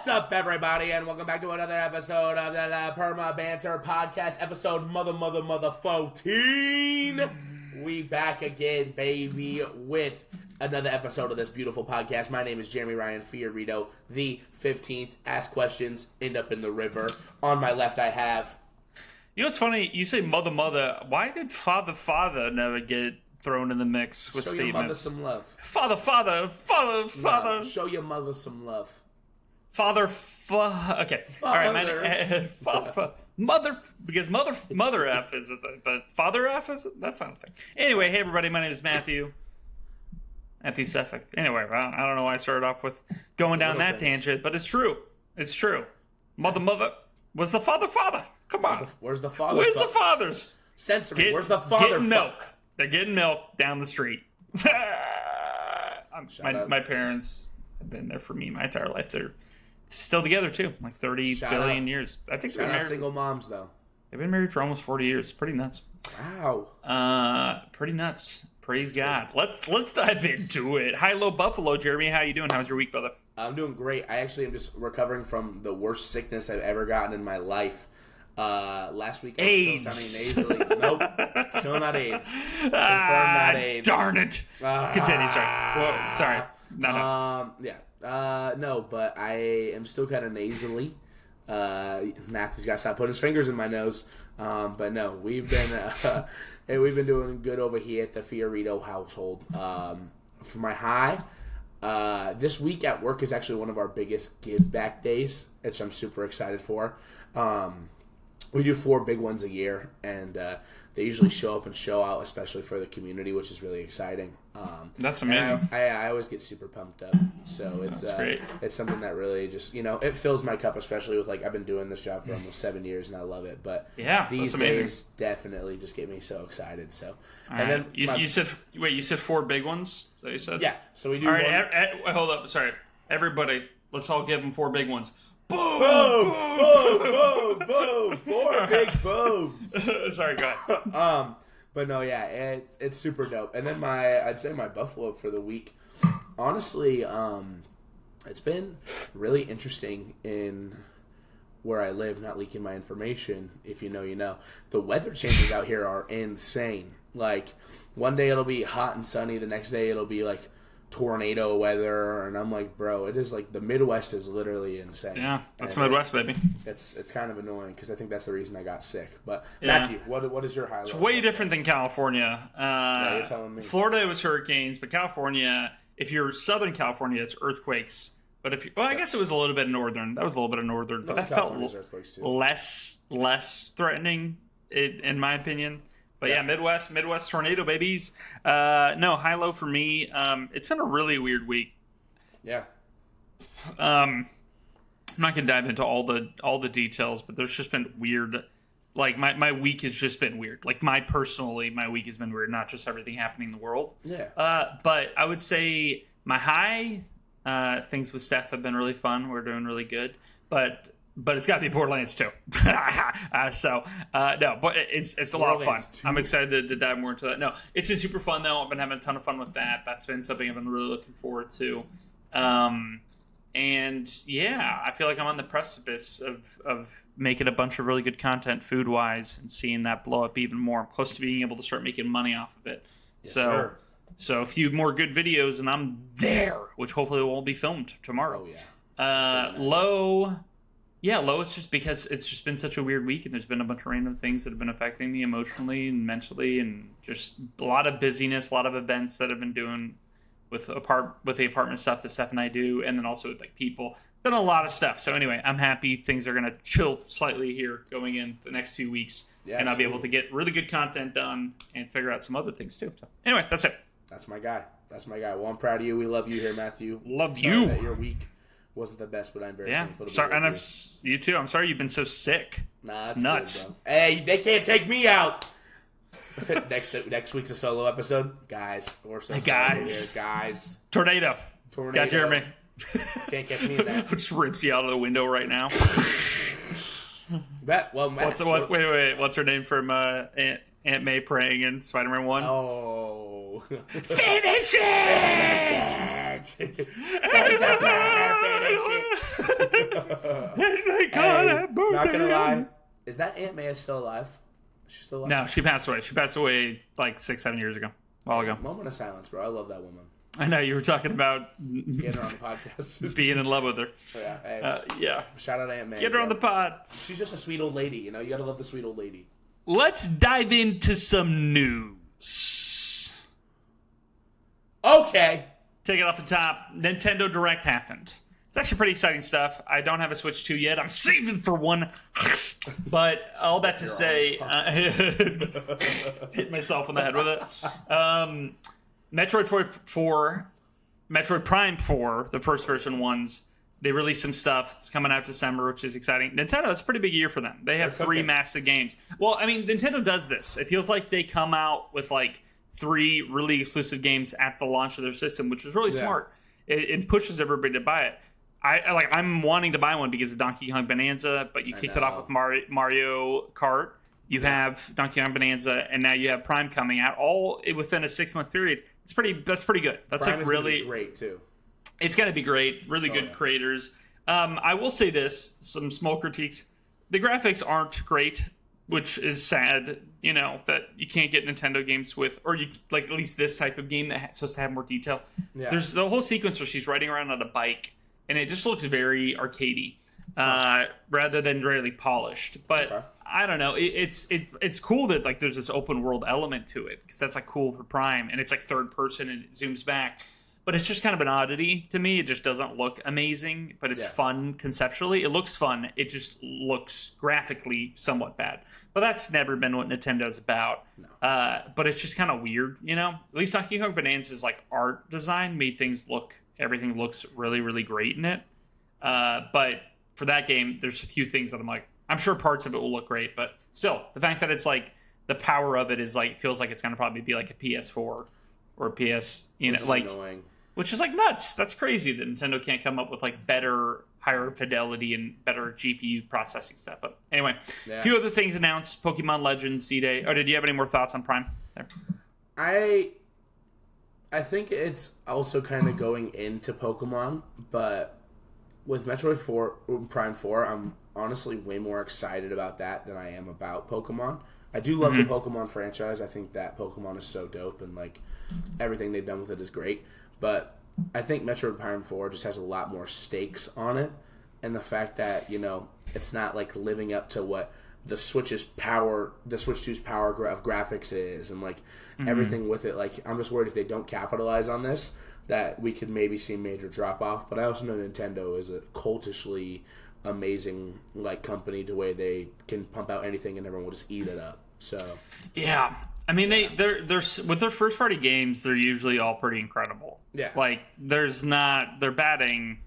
What's up, everybody, and welcome back to another episode of the PERMABANTER podcast, episode mother 14. We back again, baby, with another episode of this beautiful podcast. My name is Jeremy Ryan Fiorito, the 15th. Ask questions, end up in the river. On my left, I have... You know what's funny? You say mother. Why did father never get thrown in the mix with statements? Show your mother some love. Father. No, show your mother some love. Okay. All right. Mother, because mother F is a thing, but father F that's not a thing. Anyway, hey everybody, my name is Matthew Sefik. Anyway, I don't know why I started off with going down that tangent, but it's true. Mother. Was the father? Come on. Where's the father? Where's the fathers? Censor me. Where's the father? Getting milk. They're getting milk down the street. My parents have been there for me my entire life. They're still together too, like 30 billion years. I think they're married. Single moms though. They've been married for almost 40 years. Pretty nuts. Wow. Pretty nuts. Praise God. Let's dive into it. Hi, Low Buffalo, Jeremy. How you doing? How's your week, brother? I'm doing great. I actually am just recovering from the worst sickness I've ever gotten in my life. Last week I was still sounding nasally. Nope, still not AIDS. Confirmed not AIDS. Darn it. Continue. Sorry. No. No, but I am still kind of nasally. Matthew's got to stop putting his fingers in my nose. But no, we've been doing good over here at the Fiorito household. For my high, this week at work is actually one of our biggest give back days, which I'm super excited for. We do 4 big ones a year, and they usually show up and show out, especially for the community, which is really exciting. That's amazing. I always get super pumped up, so it's great. It's something that really just, it fills my cup, especially with, I've been doing this job for almost 7 years, and I love it. But these days definitely just get me so excited. So, and then you said 4 big ones? So you said So we do. All right, hold up. Sorry, everybody, let's all give them 4 big ones. Boom! Boom! 4 big booms. Sorry, go ahead. But no, it's super dope. And then I'd say my Buffalo for the week. Honestly, it's been really interesting in where I live, not leaking my information. If you know, you know. The weather changes out here are insane. Like, one day it'll be hot and sunny, the next day it'll be like tornado weather, and I'm like, bro, it is like the Midwest is literally insane. Yeah, that's the Midwest, baby. It's kind of annoying because I think that's the reason I got sick. But Matthew, what is your highlight? It's way different than California. You're telling me. Florida was hurricanes, but California, if you're Southern California, it's earthquakes. But I guess it was a little bit northern. That was a little bit of northern, but that felt less threatening, in my opinion. But Midwest tornado babies. No, high-low for me. It's been a really weird week. Yeah. I'm not gonna dive into all the details, but there's just been weird. Like my week has just been weird. Like my week has been weird, not just everything happening in the world. Yeah. But I would say my high things with Steph have been really fun. We're doing really good, but it's got to be Borderlands 2. No, but it's a lot of fun. 2. I'm excited to dive more into that. No, it's been super fun, though. I've been having a ton of fun with that. That's been something I've been really looking forward to. And, yeah, I feel like I'm on the precipice of making a bunch of really good content food-wise and seeing that blow up even more. I'm close to being able to start making money off of it. Yes, So sir. a few more good videos, and I'm there, which hopefully will be filmed tomorrow. Oh, yeah. Low... Yeah, low is just because it's just been such a weird week, and there's been a bunch of random things that have been affecting me emotionally and mentally, and just a lot of busyness, a lot of events that I've been doing with the apartment stuff that Steph and I do, and then also with people. Done a lot of stuff. So anyway, I'm happy things are going to chill slightly here going in the next few weeks, and I'll be able to get really good content done and figure out some other things too. So anyway, that's it. That's my guy. Well, I'm proud of you. We love you here, Matthew. Love Sorry you. That your week wasn't the best, but I'm very thankful to be sorry, with and you too. I'm sorry you've been so sick. Nah, it's nuts. Good, bro. Hey, they can't take me out. next week's a solo episode, guys. We're so sorry here, guys. Tornado. Got Jeremy. Can't catch me in that. Just rips you out of the window right now. Well, Matt, wait. What's her name from Aunt May praying in Spider-Man 1? Oh. Finish it! Finish it! Say the prayer, finish it! Not gonna lie, is that Aunt May still alive? Is she still alive? No, she passed away. She passed away like 6-7 years ago. A while ago. Moment of silence, bro. I love that woman. I know you were talking about getting her on the podcast, being in love with her. Yeah, hey, yeah. Shout out to Aunt May. Get her on the pod. She's just a sweet old lady, you know. You gotta love the sweet old lady. Let's dive into some news. Okay. Take it off the top. Nintendo Direct happened. It's actually pretty exciting stuff. I don't have a Switch 2 yet. I'm saving for one. But all that to say, hit myself on the head with it. Metroid Prime 4, the first-person ones, they released some stuff. It's coming out December, which is exciting. Nintendo, it's a pretty big year for them. They have 3 massive games. Well, I mean, Nintendo does this. It feels like they come out with, like, 3 really exclusive games at the launch of their system, which is really smart. It pushes everybody to buy it. I'm wanting to buy one because of Donkey Kong Bonanza, but you kicked it off with Mario Kart. You have Donkey Kong Bonanza, and now you have Prime coming out, all within a 6-month period. That's pretty good. That's Prime like really great too. It's going to be great. Really good creators. I will say this: some small critiques. The graphics aren't great, which is sad. You know that you can't get Nintendo games with, or you like at least this type of game that's supposed to have more detail. Yeah. There's the whole sequence where she's riding around on a bike, and it just looks very arcadey, rather than really polished. But I don't know. It's cool that like there's this open world element to it because that's like cool for Prime, and it's like third person and it zooms back. But it's just kind of an oddity to me. It just doesn't look amazing, but it's fun conceptually. It looks fun. It just looks graphically somewhat bad. But that's never been what Nintendo's about. No. But it's just kind of weird, you know? At least Donkey Kong Bonanza's like art design made everything looks really, really great in it. But for that game, there's a few things that I'm sure parts of it will look great, but still, the fact that it's like the power of it is like feels like it's gonna probably be like a PS4 or a PS, annoying. Which is like nuts. That's crazy that Nintendo can't come up with like better, higher fidelity and better GPU processing stuff. But anyway, a few other things announced: Pokemon Legends C-Day. Oh, did you have any more thoughts on Prime? There. I think it's also kind of going into Pokemon, but with Metroid Prime 4, I'm honestly way more excited about that than I am about Pokemon. I do love the Pokemon franchise. I think that Pokemon is so dope, and like everything they've done with it is great. But I think Metroid Prime 4 just has a lot more stakes on it, and the fact that, you know, it's not like living up to what the Switch 2's power of graphics is, and like everything with it. Like, I'm just worried if they don't capitalize on this, that we could maybe see major drop off. But I also know Nintendo is a cultishly amazing like company, the way they can pump out anything and everyone will just eat it up. So yeah. I mean, they're with their first party games, they're usually all pretty incredible. Yeah, like they're batting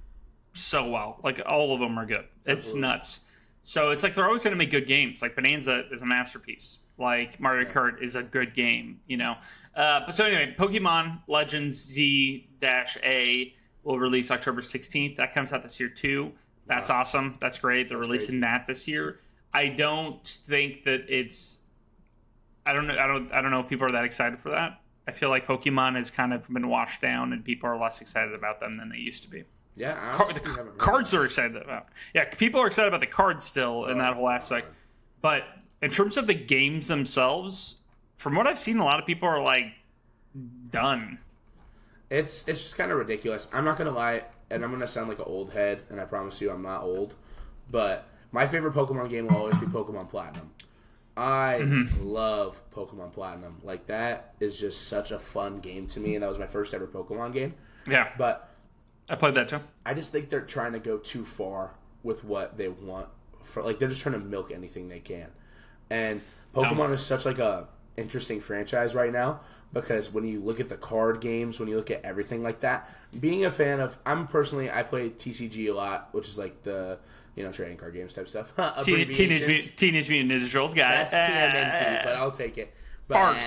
so well. Like all of them are good. It's nuts. So it's like they're always going to make good games. Like Bonanza is a masterpiece. Like Mario Kart is a good game. You know. But so anyway, Pokemon Legends Z-A will release October 16th. That comes out this year too. That's awesome. That's great. They're releasing that this year. I don't think that it's. I don't know if people are that excited for that. I feel like Pokemon has kind of been washed down, and people are less excited about them than they used to be. Yeah, the cards they're excited about. Yeah, people are excited about the cards still in that whole aspect. But in terms of the games themselves, from what I've seen, a lot of people are like done. It's just kind of ridiculous. I'm not gonna lie, and I'm gonna sound like an old head, and I promise you I'm not old. But my favorite Pokemon game will always be Pokemon Platinum. I love Pokemon Platinum. Like, that is just such a fun game to me, and that was my first ever Pokemon game. Yeah. But I played that too. I just think they're trying to go too far with what they want. They're just trying to milk anything they can. And Pokemon is such like a interesting franchise right now, because when you look at the card games, when you look at everything like that, being a fan of, I play TCG a lot, which is like the, you know, trading card games type stuff. Teenage Mutant Ninja Turtles, That's TMNT, but I'll take it. But,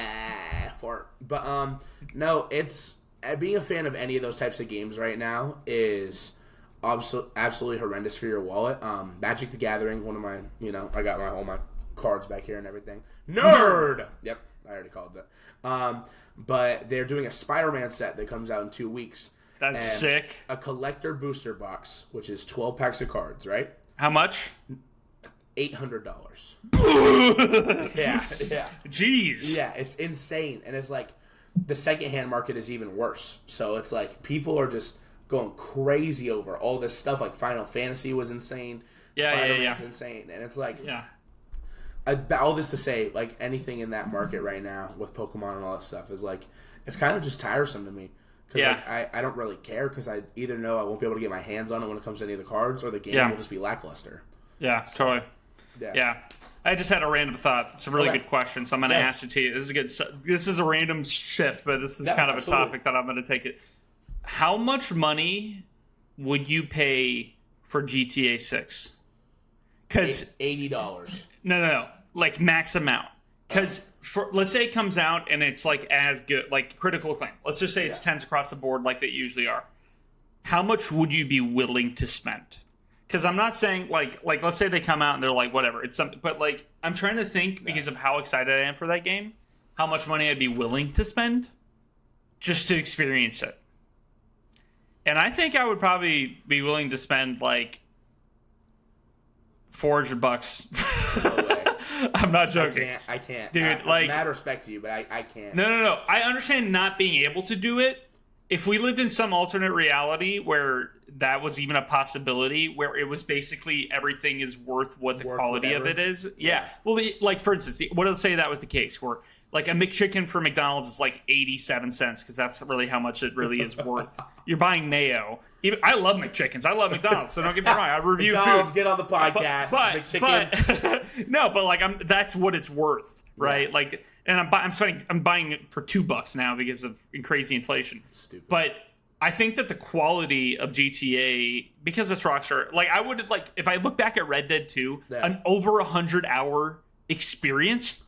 fart. But no, it's being a fan of any of those types of games right now is absolutely horrendous for your wallet. Magic the Gathering, one of my, you know, I got all my cards back here and everything. Nerd. Yep, I already called that. But they're doing a Spider-Man set that comes out in 2 weeks. That's and sick. A collector booster box, which is 12 packs of cards, right? How much? $800. Yeah. Jeez. Yeah, it's insane. And it's like, the secondhand market is even worse. So it's like, people are just going crazy over all this stuff. Like, Final Fantasy was insane. Spider-Man's insane. And it's like, all this to say, like, anything in that market right now with Pokemon and all that stuff is like, it's kind of just tiresome to me. Because like, I don't really care, because I either know I won't be able to get my hands on it when it comes to any of the cards, or the game will just be lackluster. Yeah, totally. Yeah. I just had a random thought. It's a really good question, so I'm going to ask it to you. This is a good. This is a random shift, but this is kind of a topic that I'm going to take it. How much money would you pay for GTA 6? Because $80. No. Like, max amount. Because let's say it comes out and it's like as good, like critical acclaim. Let's just say it's 10s across the board, like they usually are. How much would you be willing to spend? Because I'm not saying like let's say they come out and they're like whatever, it's something, but like I'm trying to think because of how excited I am for that game, how much money I'd be willing to spend just to experience it. And I think I would probably be willing to spend like $400. No way. I'm not joking. I can't. Dude, mad respect to you, but I can't. No. I understand not being able to do it. If we lived in some alternate reality where that was even a possibility, where it was basically everything is worth what the quality of it is. Yeah. Well, like, for instance, what let's say that was the case, where like a McChicken for McDonald's is like 87 cents, because that's really how much it really is worth. You're buying mayo. I love McChickens. I love McDonald's, so don't get me wrong. I review McDonald's, food. get on the podcast. But no, but like that's what it's worth, right? Yeah. Like, and I'm buying it for $2 now because of crazy inflation. Stupid. But I think that the quality of GTA, because it's Rockstar, like I would like if I look back at Red Dead 2, an over 100-hour experience.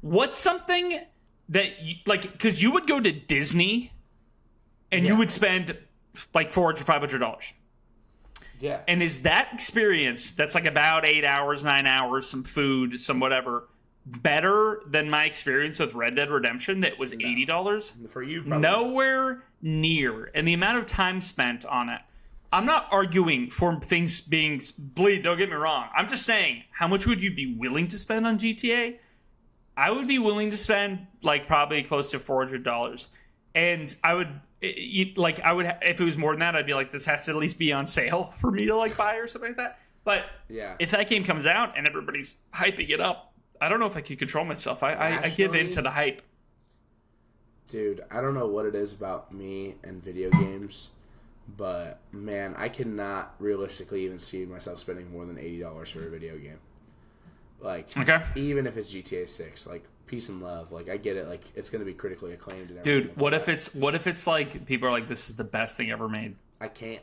What's something that you, like, because you would go to Disney and you would spend like $400, $500. Yeah. And is that experience that's like about 8 hours, 9 hours, some food, some whatever, better than my experience with Red Dead Redemption that was $80? For you, probably. Nowhere near. And the amount of time spent on it. I'm not arguing for things being bleed, don't get me wrong. I'm just saying, how much would you be willing to spend on GTA? I would be willing to spend like probably close to $400. And I would if it was more than that, I'd be like, this has to at least be on sale for me to like buy or something like that. But if that game comes out and everybody's hyping it up, I don't know if I could control myself. I give in to the hype. Dude, I don't know what it is about me and video games, but man, I cannot realistically even see myself spending more than $80 for a video game. Like, even if it's GTA 6, like, peace and love, like, I get it, like, it's going to be critically acclaimed and everything. Dude, what if it's like, people are like, this is the best thing ever made? I can't.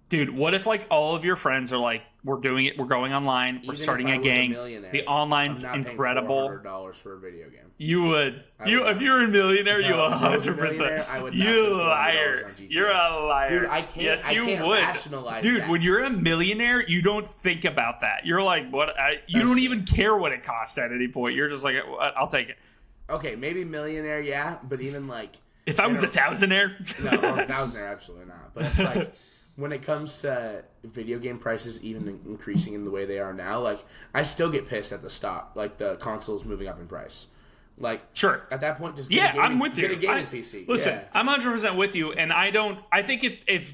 Dude, what if, like, all of your friends are like, we're doing it, we're going online, we're starting a gang, the online's incredible. $400 for a video game. You would. If you're a millionaire, you 100%. You liar. You're a liar. Dude, I can't. Yes, you can't would. rationalize Dude, that. when you're a millionaire, you don't think about that. You're like, what? You don't even care what it costs at any point. You're just like, I'll take it. Okay, maybe millionaire, yeah, but even like, if I was a thousandaire, no, thousandaire, absolutely not. But it's like, when it comes to video game prices even increasing in the way they are now, like, I still get pissed at the stock, like the consoles moving up in price. Like, sure, at that point, just get I'm with you. Get a gaming PC. Listen, I'm 100% with you, and I think if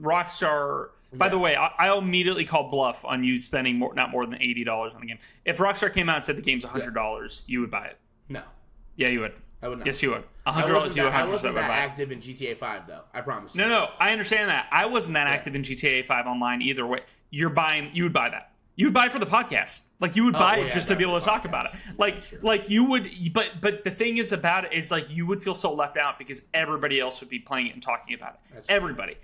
Rockstar. By the way, I'll immediately call bluff on you spending not more than $80 on the game. If Rockstar came out and said the game's $100, you would buy it. No. Yeah, you would. I would not. Yes, you would. $100 you 100% I wasn't that active in GTA 5, though. I promise you. No, I understand that. I wasn't that active in GTA 5 online either way. You would buy that. You would buy it for the podcast. Like, you would buy it just to be able to talk about it. Like you would, but the thing is about it is, like, you would feel so left out because everybody else would be playing it and talking about it. Everybody,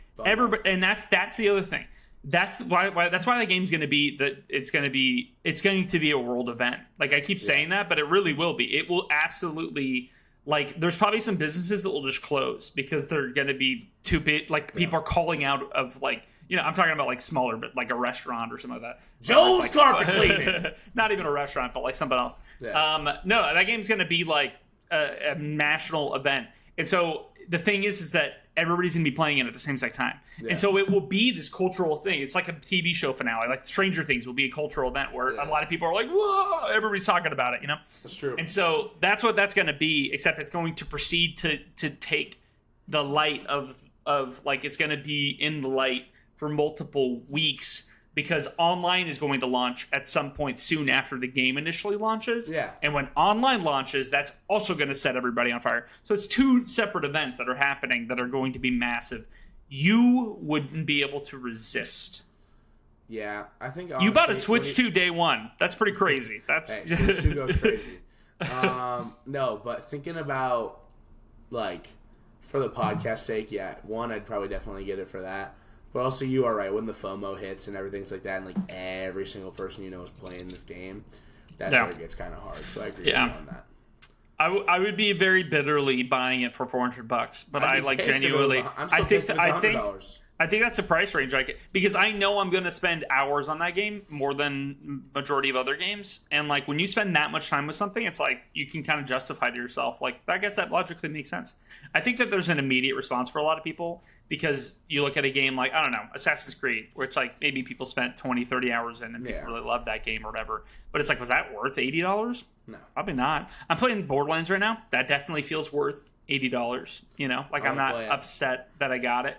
and that's the other thing. That's why the game's going to be that it's going to be a world event. Like, I keep saying that, but it really will be. It will absolutely. Like, there's probably some businesses that will just close because they're going to be too big. Like, people are calling out of, like, I'm talking about, like, smaller, but like a restaurant or something like that. Joe's carpet cleaning. Not even a restaurant, but like something else. Yeah. No, that game's going to be like a national event. And so the thing is that everybody's going to be playing it at the same exact time. Yeah. And so it will be this cultural thing. It's like a TV show finale. Like Stranger Things will be a cultural event where a lot of people are like, whoa, everybody's talking about it, you know? That's true. And so that's what that's going to be, except it's going to proceed to take the light of like, it's going to be in the light for multiple weeks, because online is going to launch at some point soon after the game initially launches. Yeah. And when online launches, that's also going to set everybody on fire. So it's two separate events that are happening that are going to be massive. You wouldn't be able to resist. Yeah, I think honestly, you bought a Switch 2 day one. That's pretty crazy. That's hey, Switch 2 goes crazy. No, but thinking about, like, for the podcast sake, yeah, one, I'd probably definitely get it for that. But also, you are right. When the FOMO hits and everything's like that, and like every single person you know is playing this game, that's where it gets kind of hard. So I agree with you on that. I would be very bitterly buying it for $400, but I like genuinely. I think that's the price range I get, because I know I'm going to spend hours on that game more than majority of other games, and like when you spend that much time with something, it's like you can kind of justify to yourself. Like I guess that logically makes sense. I think that there's an immediate response for a lot of people, because you look at a game like, I don't know, Assassin's Creed, which like maybe people spent 20, 30 hours in and people really love that game or whatever. But it's like, was that worth $80? No. Probably not. I'm playing Borderlands right now. That definitely feels worth $80, you know? Like I'm not upset that I got it.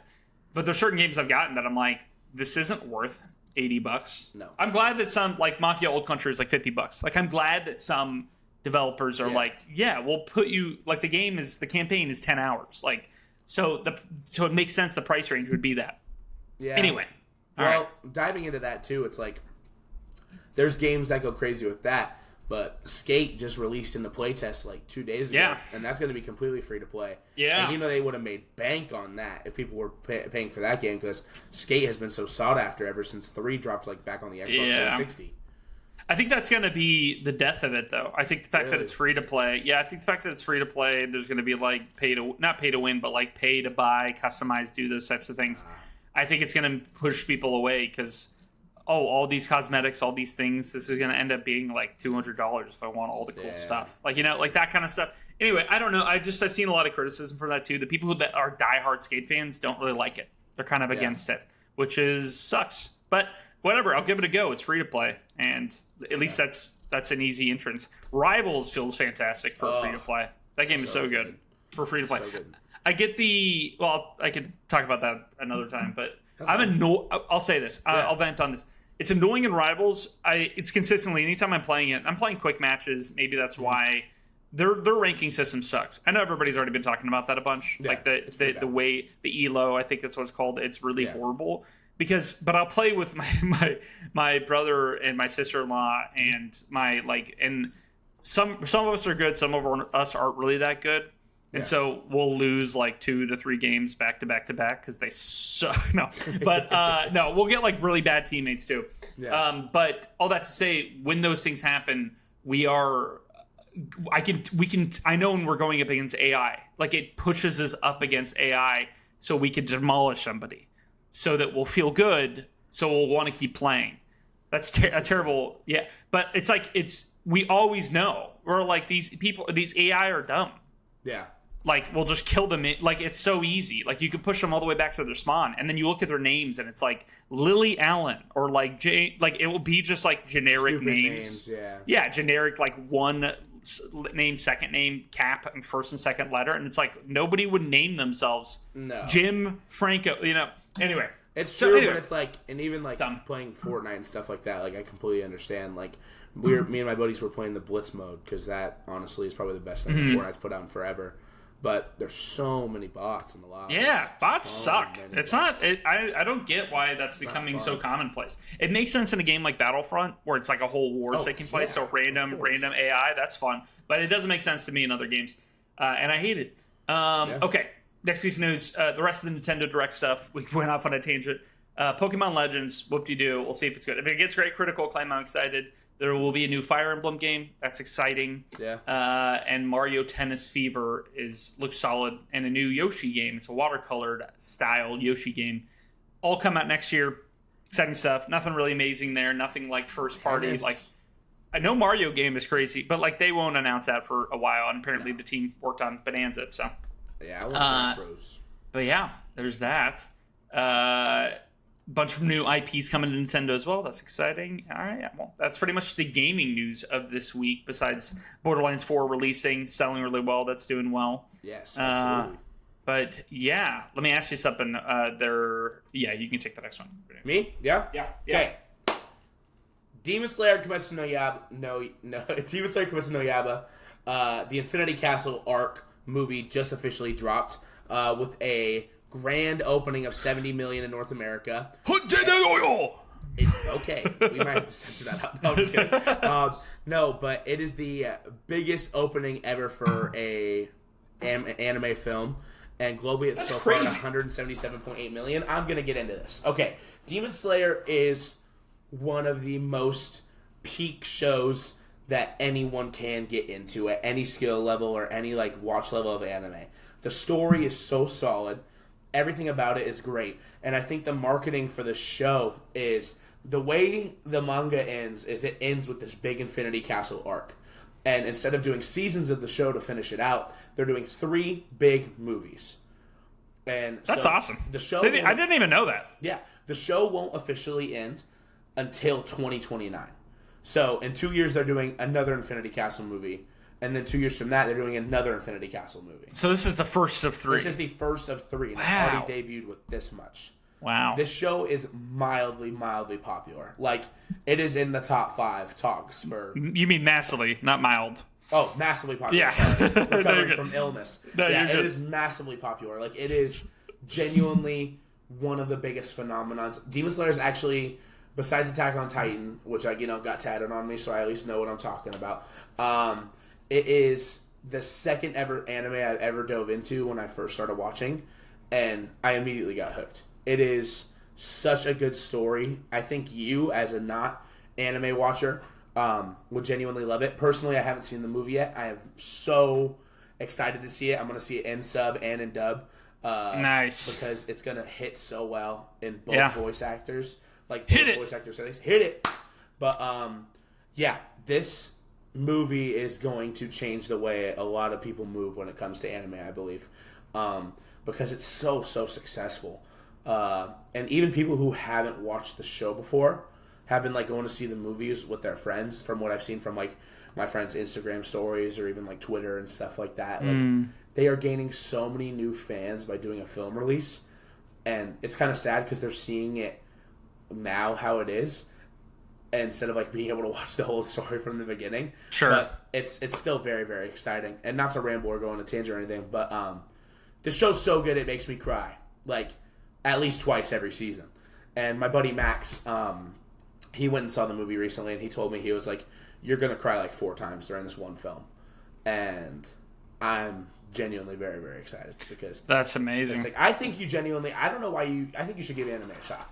But there's certain games I've gotten that I'm like, this isn't worth $80. No. I'm glad that some, like Mafia Old Country is like $50. Like I'm glad that some developers are like, we'll put you, like the campaign is 10 hours. Like, so it makes sense the price range would be that. Yeah. Anyway. Well, diving into that too, it's like there's games that go crazy with that, but Skate just released in the playtest like 2 days ago, and that's going to be completely free to play. Yeah. And they would have made bank on that if people were paying for that game, because Skate has been so sought after ever since 3 dropped like back on the Xbox 360. I think that's going to be the death of it, though. I think the fact that it's free to play. Yeah, I think the fact that it's free to play, there's going to be like not pay to win, but like pay to buy, customize, do those types of things. I think it's going to push people away because, all these cosmetics, all these things, this is going to end up being like $200 if I want all the cool stuff. Like, like that kind of stuff. Anyway, I don't know. I've seen a lot of criticism for that too. The people that are diehard Skate fans don't really like it. They're kind of against it, which sucks. But whatever, I'll give it a go. It's free to play, and at least that's an easy entrance. Rivals feels fantastic for free to play. That game is so good for free to play. So I get I could talk about that another time, but I'll say this. I'll vent on this. It's annoying in Rivals. It's consistently, anytime I'm playing it, I'm playing quick matches. Maybe that's why their ranking system sucks. I know everybody's already been talking about that a bunch. Yeah, like the way the ELO, I think that's what it's called. It's really horrible. But I'll play with my brother and my sister-in-law and and some of us are good, some of us aren't really that good. And so we'll lose like 2 to 3 games back to back to back because they suck. No, but no, we'll get like really bad teammates too. Yeah. But all that to say, when those things happen, I know when we're going up against AI, like it pushes us up against AI so we can demolish somebody, so that we'll feel good, so we'll want to keep playing. That's a terrible, But it's like we always know we're like these AI are dumb. Yeah. Like, we'll just kill them. Like, it's so easy. Like, you can push them all the way back to their spawn, and then you look at their names, and it's like Lily Allen, or like it will be just like generic stupid names. Yeah, generic like one name, second name, cap, and first and second letter, and it's like nobody would name themselves Jim Franco. Anyway, it's true, but it's like, and even like playing Fortnite and stuff like that. Like, I completely understand. Like, me and my buddies were playing the Blitz mode because that honestly is probably the best thing Fortnite's put out in forever. But there's so many bots in the lobby. Yeah, bots suck. It's not. I don't get why that's becoming so commonplace. It makes sense in a game like Battlefront where it's like a whole war taking place. So random AI, that's fun. But it doesn't make sense to me in other games, and I hate it. Okay, next piece of news. The rest of the Nintendo Direct stuff. We went off on a tangent. Pokemon Legends. Whoop-de-doo. We'll see if it's good. If it gets great critical acclaim, I'm excited. There will be a new Fire Emblem game. That's exciting. Yeah. And Mario Tennis Fever looks solid. And a new Yoshi game. It's a watercolored style Yoshi game. All come out next year. Exciting stuff. Nothing really amazing there. Nothing like first party. Tennis. Like, I know Mario game is crazy, but like they won't announce that for a while. And apparently the team worked on Bonanza. So Yeah, I want Smash Bros. But yeah, there's that. Bunch of new IPs coming to Nintendo as well. That's exciting. All right, yeah, well, that's pretty much the gaming news of this week. Besides Borderlands 4 releasing, selling really well. That's doing well. Yes, absolutely. But yeah, let me ask you something. Yeah, you can take the next one. Me? Yeah. Yeah. Okay. Demon Slayer Kimetsu no Yaiba. No. Demon Slayer Kimetsu no Yaiba. The Infinity Castle arc movie just officially dropped with a grand opening of $70 million in North America. Okay, we might have to censor that out. No, I'm just kidding. No, but it is the biggest opening ever for a anime film, and globally it's so far at 177.8 million. I'm gonna get into this. Okay, Demon Slayer is one of the most peak shows that anyone can get into at any skill level or any like watch level of anime. The story is so solid. Everything about it is great. And I think the marketing for the show is the way the manga ends is it ends with this big Infinity Castle arc. And instead of doing seasons of the show to finish it out, they're doing 3 big movies. And that's awesome. The show I didn't even know that. Yeah. The show won't officially end until 2029. So in 2 years they're doing another Infinity Castle movie. And then 2 years from that, they're doing another Infinity Castle movie. So this is the first of 3. This is the first of 3. And It's already debuted with this much. Wow. This show is mildly popular. Like, it is in the top 5 talks for... You mean massively, not mild. Oh, massively popular. Yeah. Sorry. Recovering from illness. No, yeah, it is massively popular. Like, it is genuinely one of the biggest phenomenons. Demon Slayer is actually... Besides Attack on Titan, which I got tatted on me, so I at least know what I'm talking about. It is the second ever anime I've ever dove into when I first started watching, and I immediately got hooked. It is such a good story. I think you, as a not anime watcher, would genuinely love it. Personally, I haven't seen the movie yet. I am so excited to see it. I'm going to see it in sub and in dub. Nice. Because it's going to hit so well in both voice actors. Like, voice actor settings. Hit it! But, yeah, this movie is going to change the way a lot of people move when it comes to anime, I believe. Because it's so successful. And even people who haven't watched the show before have been, like, going to see the movies with their friends, from what I've seen from, like, my friends' Instagram stories or even, like, Twitter and stuff like that. Like, they are gaining so many new fans by doing a film release. And it's kind of sad because they're seeing it now how it is, instead of like being able to watch the whole story from the beginning. Sure. But it's still very exciting. And not to ramble or go on a tangent or anything, but this show's so good it makes me cry. Like, at least twice every season. And my buddy Max, he went and saw the movie recently, and he told me, he was like, you're going to cry like 4 times during this one film. And I'm genuinely very excited because... That's amazing. It's like, I think you genuinely... I don't know why I think you should give anime a shot.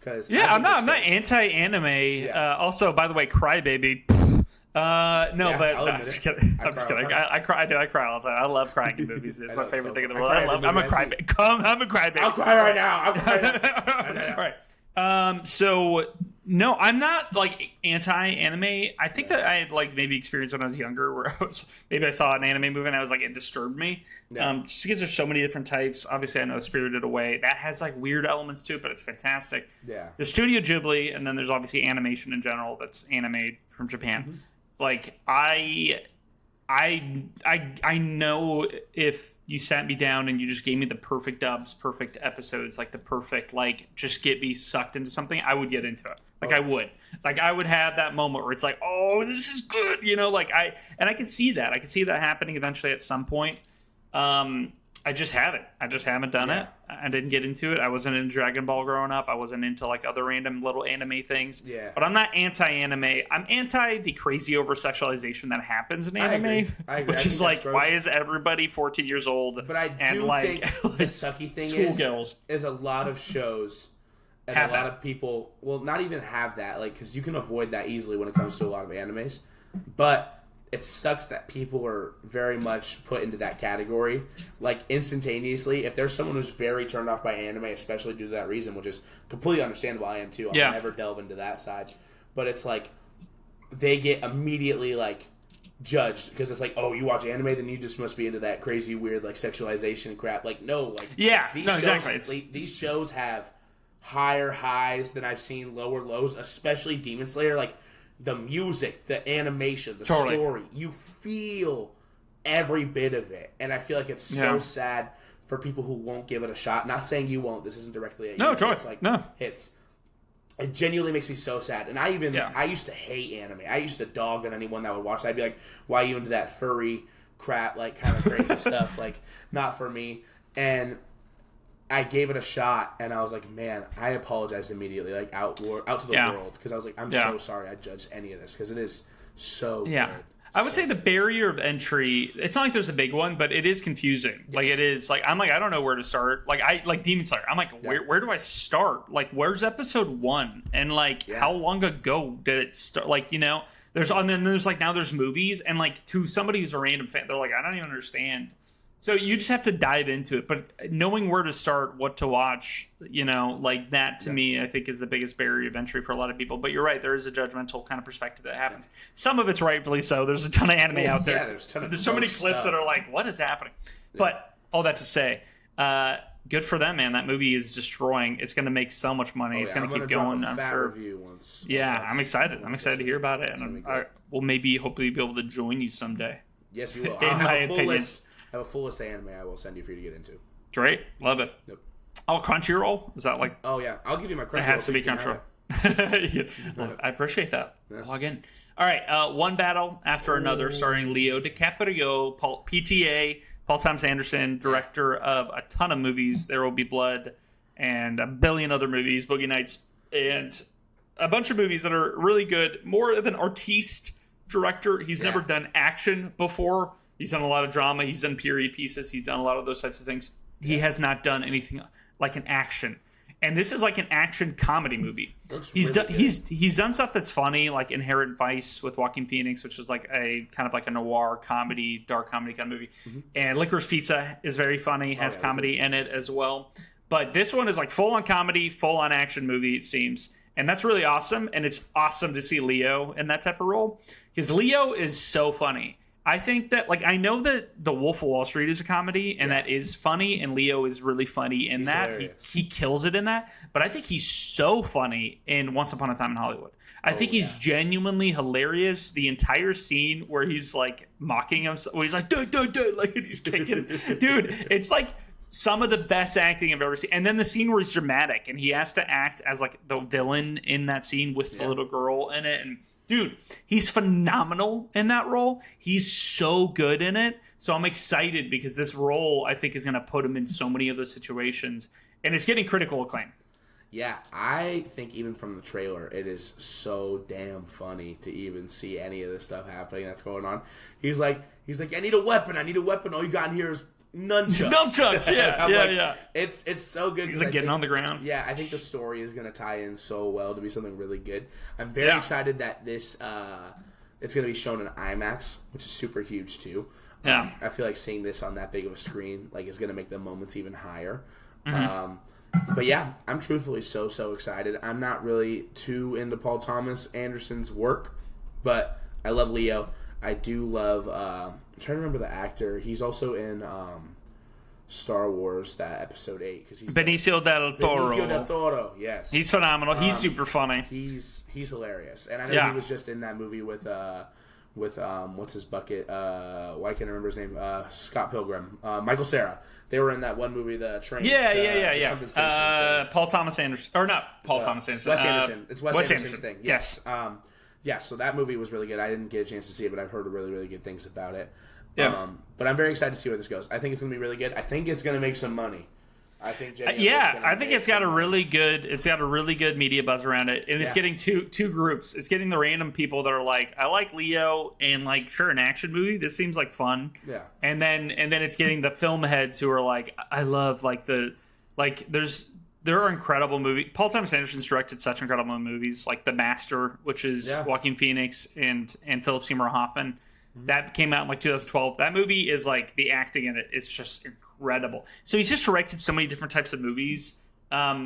I'm not anti-anime. Yeah. Also, by the way, Crybaby. I'm just kidding. I'm just kidding. I cry all the time. I love crying in movies. It's my favorite thing in the world. I'm a crybaby. I'm a crybaby. I'll cry right now. All right. So no, I'm not like anti-anime. I think that I had like maybe experienced when I was younger, where I saw an anime movie and I was like, it disturbed me. Yeah. Just because there's so many different types. Obviously, I know Spirited Away that has like weird elements to it, but it's fantastic. Yeah. There's Studio Ghibli, and then there's obviously animation in general that's anime from Japan. Mm-hmm. Like I know if you sat me down and you just gave me the perfect dubs, perfect episodes, like the perfect, like, just get me sucked into something, I would get into it. Like, I would. Like, I would have that moment where it's like, oh, this is good, like, I could see that. I could see that happening eventually at some point. I just haven't. I just haven't done it. I didn't get into it. I wasn't into Dragon Ball growing up. I wasn't into like other random little anime things. Yeah. But I'm not anti-anime. I'm anti the crazy over-sexualization that happens in anime. I agree. Which is like, why is everybody 14 years old? But I do think the sucky thing is a lot of shows and a lot of people will not even have that. Like, because you can avoid that easily when it comes to a lot of animes. But it sucks that people are very much put into that category, like, instantaneously. If there's someone who's very turned off by anime, especially due to that reason, which is completely understandable, I am too. I'll never delve into that side. But it's like, they get immediately, like, judged because it's like, oh, you watch anime, then you just must be into that crazy weird like sexualization crap. Like, no, like exactly. These shows have higher highs than I've seen, lower lows, especially Demon Slayer. Like the music, the animation, the story, you feel every bit of it, and I feel like it's so sad for people who won't give it a shot. Not saying you won't. This isn't directly at you. No, totally. It's like, no. It genuinely makes me so sad. And I used to hate anime. I used to dog on anyone that would watch it. I'd be like, why are you into that furry crap, like kind of crazy stuff? Like, not for me. And I gave it a shot, and I was like, man, I apologized immediately, like out to the world. Because I was like, I'm so sorry I judged any of this, because it is so good. I would say the barrier of entry, it's not like there's a big one, but it is confusing. Yes. Like, it is, like, I'm like, I don't know where to start. Like Demon Slayer. I'm like, where do I start? Like, where's episode 1? And, like, how long ago did it start? Like, you know, and then there's, like, now there's movies, and, like, to somebody who's a random fan, they're like, I don't even understand. So you just have to dive into it. But knowing where to start, what to watch, you know, like that to me, I think is the biggest barrier of entry for a lot of people. But you're right. There is a judgmental kind of perspective that happens. Yeah. Some of it's rightfully so. There's a ton of anime out there. Yeah, there's so many clips that are like, what is happening? Yeah. But all that to say, good for them, man. That movie is destroying. It's going to make so much money. It's going to keep going, I'm sure. Review once I'm excited. I'm excited to hear about it. And I will hopefully be able to join you someday. Yes, you will. In my opinion. I have a full list of anime I will send you for you to get into. Great. Love it. Yep. Oh, Crunchyroll? Is that like... Oh, yeah. I'll give you my Crunchyroll. It has to be Crunchyroll. I appreciate that. Yeah. Log in. All right. One battle after another starring Leo DiCaprio, PTA, Paul Thomas Anderson, director of a ton of movies, There Will Be Blood, and a billion other movies, Boogie Nights, and a bunch of movies that are really good. More of an artiste director. He's never done action before. He's done a lot of drama. He's done period pieces. He's done a lot of those types of things. He has not done anything like an action. And this is like an action comedy movie. He's done stuff that's funny, like Inherent Vice with Joaquin Phoenix, which is like a kind of like a noir comedy, dark comedy kind of movie. Mm-hmm. And Licorice Pizza is very funny, has comedy in it as well. But this one is like full on comedy, full on action movie, it seems. And that's really awesome. And it's awesome to see Leo in that type of role, because Leo is so funny. I think that, like, I know that The Wolf of Wall Street is a comedy, and that is funny, and Leo is really funny in that. He kills it in that. But I think he's so funny in Once Upon a Time in Hollywood. I think he's genuinely hilarious. The entire scene where he's, like, mocking himself, where he's like, dude, like, he's kicking. Dude, it's, like, some of the best acting I've ever seen. And then the scene where he's dramatic, and he has to act as, like, the villain in that scene with the little girl in it, and... Dude, he's phenomenal in that role. He's so good in it. So I'm excited because this role, I think, is going to put him in so many of those situations. And it's getting critical acclaim. Yeah, I think even from the trailer, it is so damn funny to even see any of this stuff happening that's going on. He's like, I need a weapon. All you got in here is nunchucks. Yeah. It's so good. He's like getting on the ground. Yeah, I think the story is going to tie in so well to be something really good. I'm very excited that this it's going to be shown in IMAX, which is super huge too. Yeah, I feel like seeing this on that big of a screen is going to make the moments even higher. Mm-hmm. But yeah, I'm truthfully so excited. I'm not really too into Paul Thomas Anderson's work, but I love Leo. I do love... I'm trying to remember the actor. He's also in Star Wars, that Episode 8. Cause he's Benicio del Toro. Benicio del Toro, yes. He's phenomenal. He's super funny. He's hilarious. And I know he was just in that movie with what's his bucket? Why can't I remember his name? Scott Pilgrim. Michael Cera. They were in that one movie, The Train. Yeah. Paul Thomas Anderson. Or not Paul Thomas Anderson. Wes Anderson. It's Wes Anderson's thing. Yes. Yeah, so that movie was really good. I didn't get a chance to see it, but I've heard really, really good things about it. Yeah. But I'm very excited to see where this goes. I think it's going to be really good. I think it's going to make some money. I think it's got a really good media buzz around it, and it's getting two groups. It's getting the random people that are like, I like Leo, and like, sure, an action movie. This seems like fun. Yeah. And then it's getting the film heads who are like, I love there are incredible movies. Paul Thomas Anderson's directed such incredible movies, like The Master, which is Joaquin Phoenix and Philip Seymour Hoffman. Mm-hmm. That came out in like 2012. That movie is like, the acting in it is just incredible. So he's just directed so many different types of movies.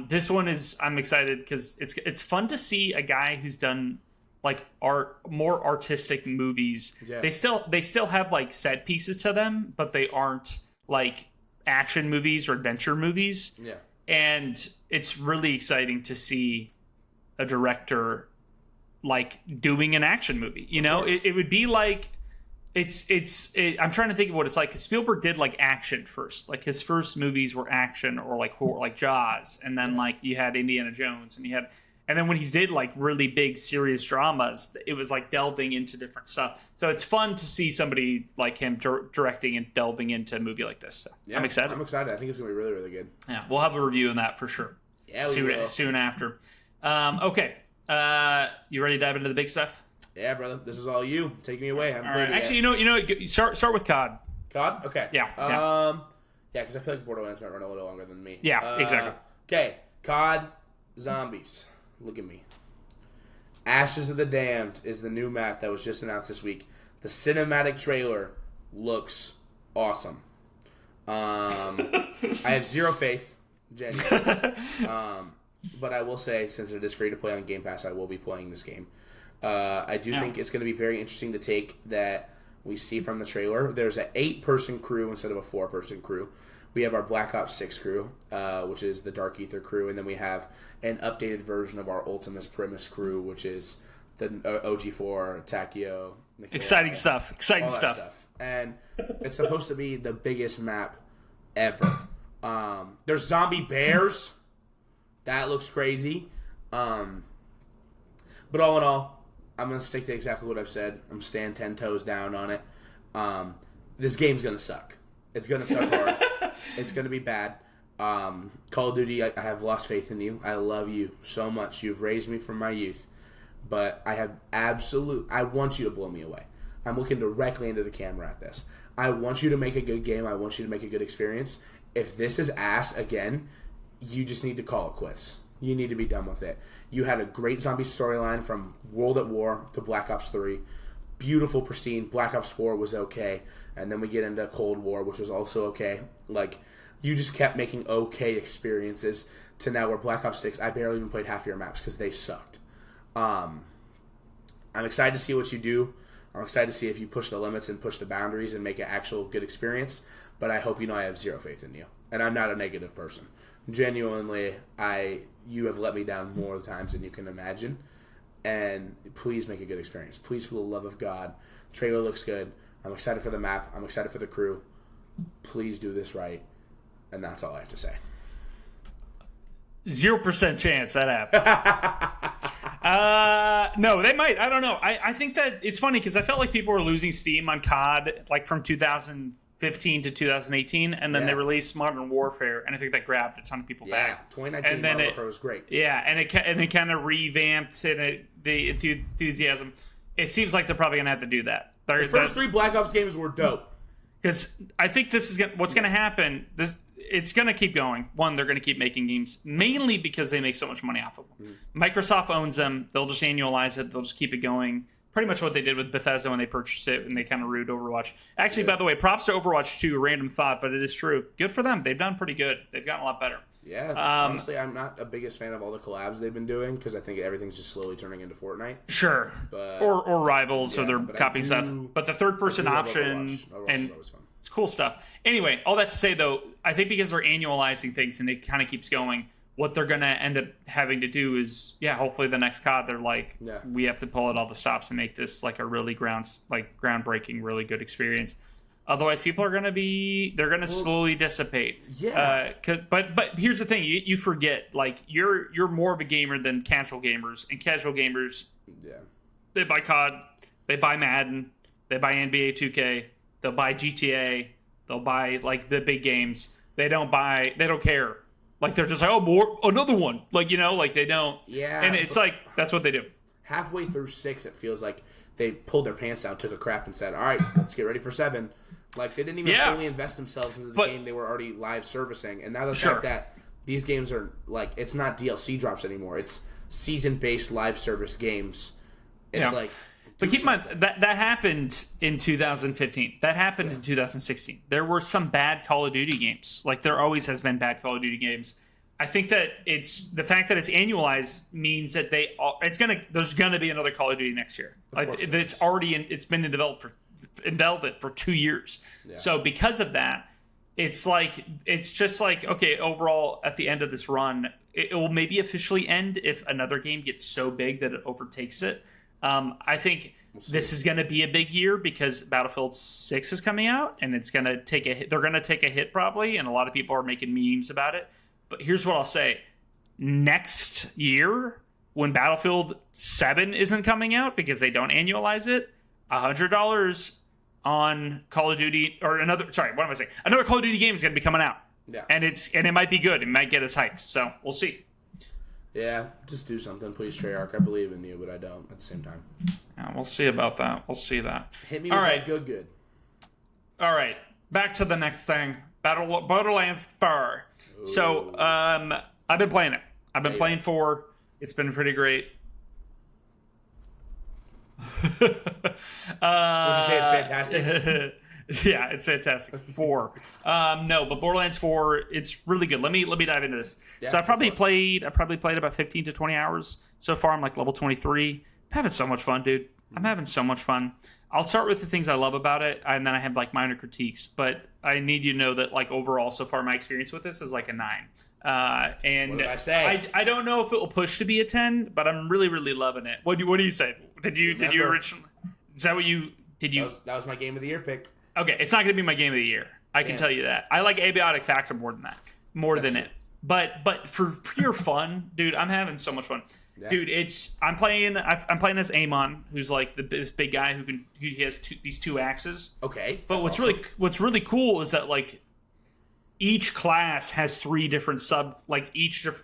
This one I'm excited because it's fun to see a guy who's done like more artistic movies. Yeah. They still have like set pieces to them, but they aren't like action movies or adventure movies. Yeah. And it's really exciting to see a director like doing an action movie. You know, it would be like I'm trying to think of what it's like. 'Cause Spielberg did like action first. Like his first movies were action or like horror, like Jaws, and then like you had Indiana Jones, and then when he did like really big serious dramas, it was like delving into different stuff. So it's fun to see somebody like him directing and delving into a movie like this. So yeah, I'm excited. I think it's gonna be really, really good. Yeah, we'll have a review on that for sure. Yeah, we will. Soon after. Okay, you ready to dive into the big stuff? Yeah, brother. This is all you. Take me away. All right. Actually, you know, start with COD. COD? Okay. Yeah. Yeah, because I feel like Borderlands might run a little longer than me. Yeah, exactly. Okay, COD Zombies. Look at me. Ashes of the Damned is the new map that was just announced this week. The cinematic trailer looks awesome. I have zero faith, genuinely. But I will say, since it is free to play on Game Pass, I will be playing this game. I do think it's going to be very interesting to take that we see from the trailer. There's an 8-person crew instead of a 4-person crew. We have our Black Ops 6 crew, which is the Dark Ether crew, and then we have an updated version of our Ultimus Primus crew, which is the OG4, Takio. Exciting stuff. Exciting stuff. And it's supposed to be the biggest map ever. There's zombie bears. That looks crazy. But all in all, I'm going to stick to exactly what I've said. I'm staying 10 toes down on it. This game's going to suck. It's going to suck hard. It's going to be bad. Call of Duty, I have lost faith in you. I love you so much. You've raised me from my youth. But I want you to blow me away. I'm looking directly into the camera at this. I want you to make a good game. I want you to make a good experience. If this is ass again, you just need to call it quits. You need to be done with it. You had a great zombie storyline from World at War to Black Ops 3. Beautiful, pristine. Black Ops 4 was okay. And then we get into Cold War, which was also okay. Like, you just kept making okay experiences to now where Black Ops 6, I barely even played half of your maps because they sucked. I'm excited to see what you do. I'm excited to see if you push the limits and push the boundaries and make an actual good experience. But I hope you know I have zero faith in you. And I'm not a negative person. Genuinely, you have let me down more times than you can imagine. And please make a good experience. Please, for the love of God. Trailer looks good. I'm excited for the map. I'm excited for the crew. Please do this right. And that's all I have to say. 0% chance that happens. No, they might. I don't know. I think that it's funny because I felt like people were losing steam on COD like from 2015 to 2018, and then they released Modern Warfare, and I think that grabbed a ton of people back. 2019 Modern Warfare was great. Yeah, and it kind of revamped the enthusiasm. It seems like they're probably gonna have to do that. The first 3 Black Ops games were dope. Because I think this is what's going to happen. It's going to keep going. One, they're going to keep making games, mainly because they make so much money off of them. Microsoft owns them. They'll just annualize it. They'll just keep it going. Pretty much what they did with Bethesda when they purchased it, and they kind of ruined Overwatch. Actually, by the way, props to Overwatch 2, random thought, but it is true. Good for them. They've done pretty good. They've gotten a lot better. Yeah, honestly, I'm not a biggest fan of all the collabs they've been doing because I think everything's just slowly turning into Fortnite. Sure, but, or Rivals, or they're copying stuff. But the third-person option, Overwatch and is always fun. It's cool stuff. Anyway, all that to say, though, I think because they're annualizing things and it kind of keeps going, what they're going to end up having to do is, hopefully the next COD, they're like, we have to pull out all the stops and make this like a really groundbreaking, really good experience. Otherwise, people are going to slowly dissipate. Yeah. But here's the thing: you forget, like you're more of a gamer than casual gamers, and casual gamers, they buy COD, they buy Madden, they buy NBA 2K, they'll buy GTA, they'll buy like the big games. They don't care. Like they're just like, another one. Like like they don't. Yeah. And it's like that's what they do. Halfway through 6, it feels like they pulled their pants down, took a crap, and said, "All right, let's get ready for 7." Like, they didn't even fully invest themselves into the game they were already live servicing. And now the fact that these games are, like, it's not DLC drops anymore. It's season-based live service games. It's like... But keep in mind, that happened in 2015. That happened in 2016. There were some bad Call of Duty games. Like, there always has been bad Call of Duty games. I think that it's the fact that it's annualized means that there's gonna be another Call of Duty next year. Like it's already it's been in development for 2 years. Yeah. So because of that, it's just like okay, overall at the end of this run, it will maybe officially end if another game gets so big that it overtakes it. I think this is going to be a big year because Battlefield 6 is coming out, and it's going to take a hit. They're going to take a hit probably, and a lot of people are making memes about it. But here's what I'll say. Next year, when Battlefield 7 isn't coming out because they don't annualize it, $100 on Call of Duty, or another Call of Duty game is going to be coming out. Yeah. And it might be good. It might get us hyped. So we'll see. Yeah, just do something, please, Treyarch. I believe in you, but I don't at the same time. Yeah, we'll see about that. We'll see that. Hit me with that good. All right, back to the next thing. Borderlands 4. Ooh. So, I've been playing it. I've been playing 4. It's been pretty great. Would you say it's fantastic? Yeah, it's fantastic. 4. No, but Borderlands 4, it's really good. Let me dive into this. Yeah, so I probably played about 15 to 20 hours so far. I'm like level 23. I'm having so much fun, dude. I'm having so much fun. I'll start with the things I love about it, and then I have like minor critiques. But I need you to know that like overall, so far my experience with this is like a 9. And what did I say? I don't know if it will push to be a 10, but I'm really, really loving it. What do you say? Did you originally? Is that what you did? That was my game of the year pick. Okay, it's not going to be my game of the year. I can tell you that. I like Abiotic Factor more than that. Than it. But for pure fun, dude, I'm having so much fun. Yeah. Dude, I'm playing as Amon, who's like this big guy who has these 2 axes. Okay. But what's really cool is that like each class has 3 different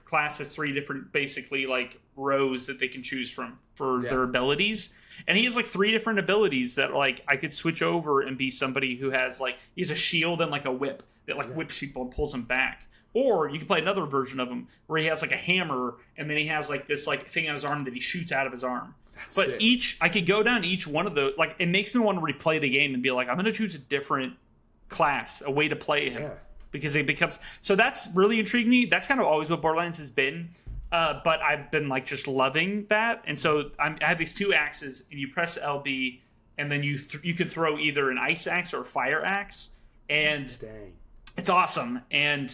class has 3 different basically like rows that they can choose from for their abilities. And he has like 3 different abilities that like I could switch over and be somebody who has like he's a shield and like a whip that like whips people and pulls them back. Or you can play another version of him where he has like a hammer and then he has like this like thing on his arm that he shoots out of his arm. That's sick. I could go down each one of those. Like it makes me want to replay the game and be like, I'm going to choose a different class, a way to play him, because it becomes. So that's really intrigued me. That's kind of always what Borderlands has been. But I've been like just loving that, and so I have these 2 axes, and you press LB, and then you can throw either an ice axe or a fire axe, and it's awesome. And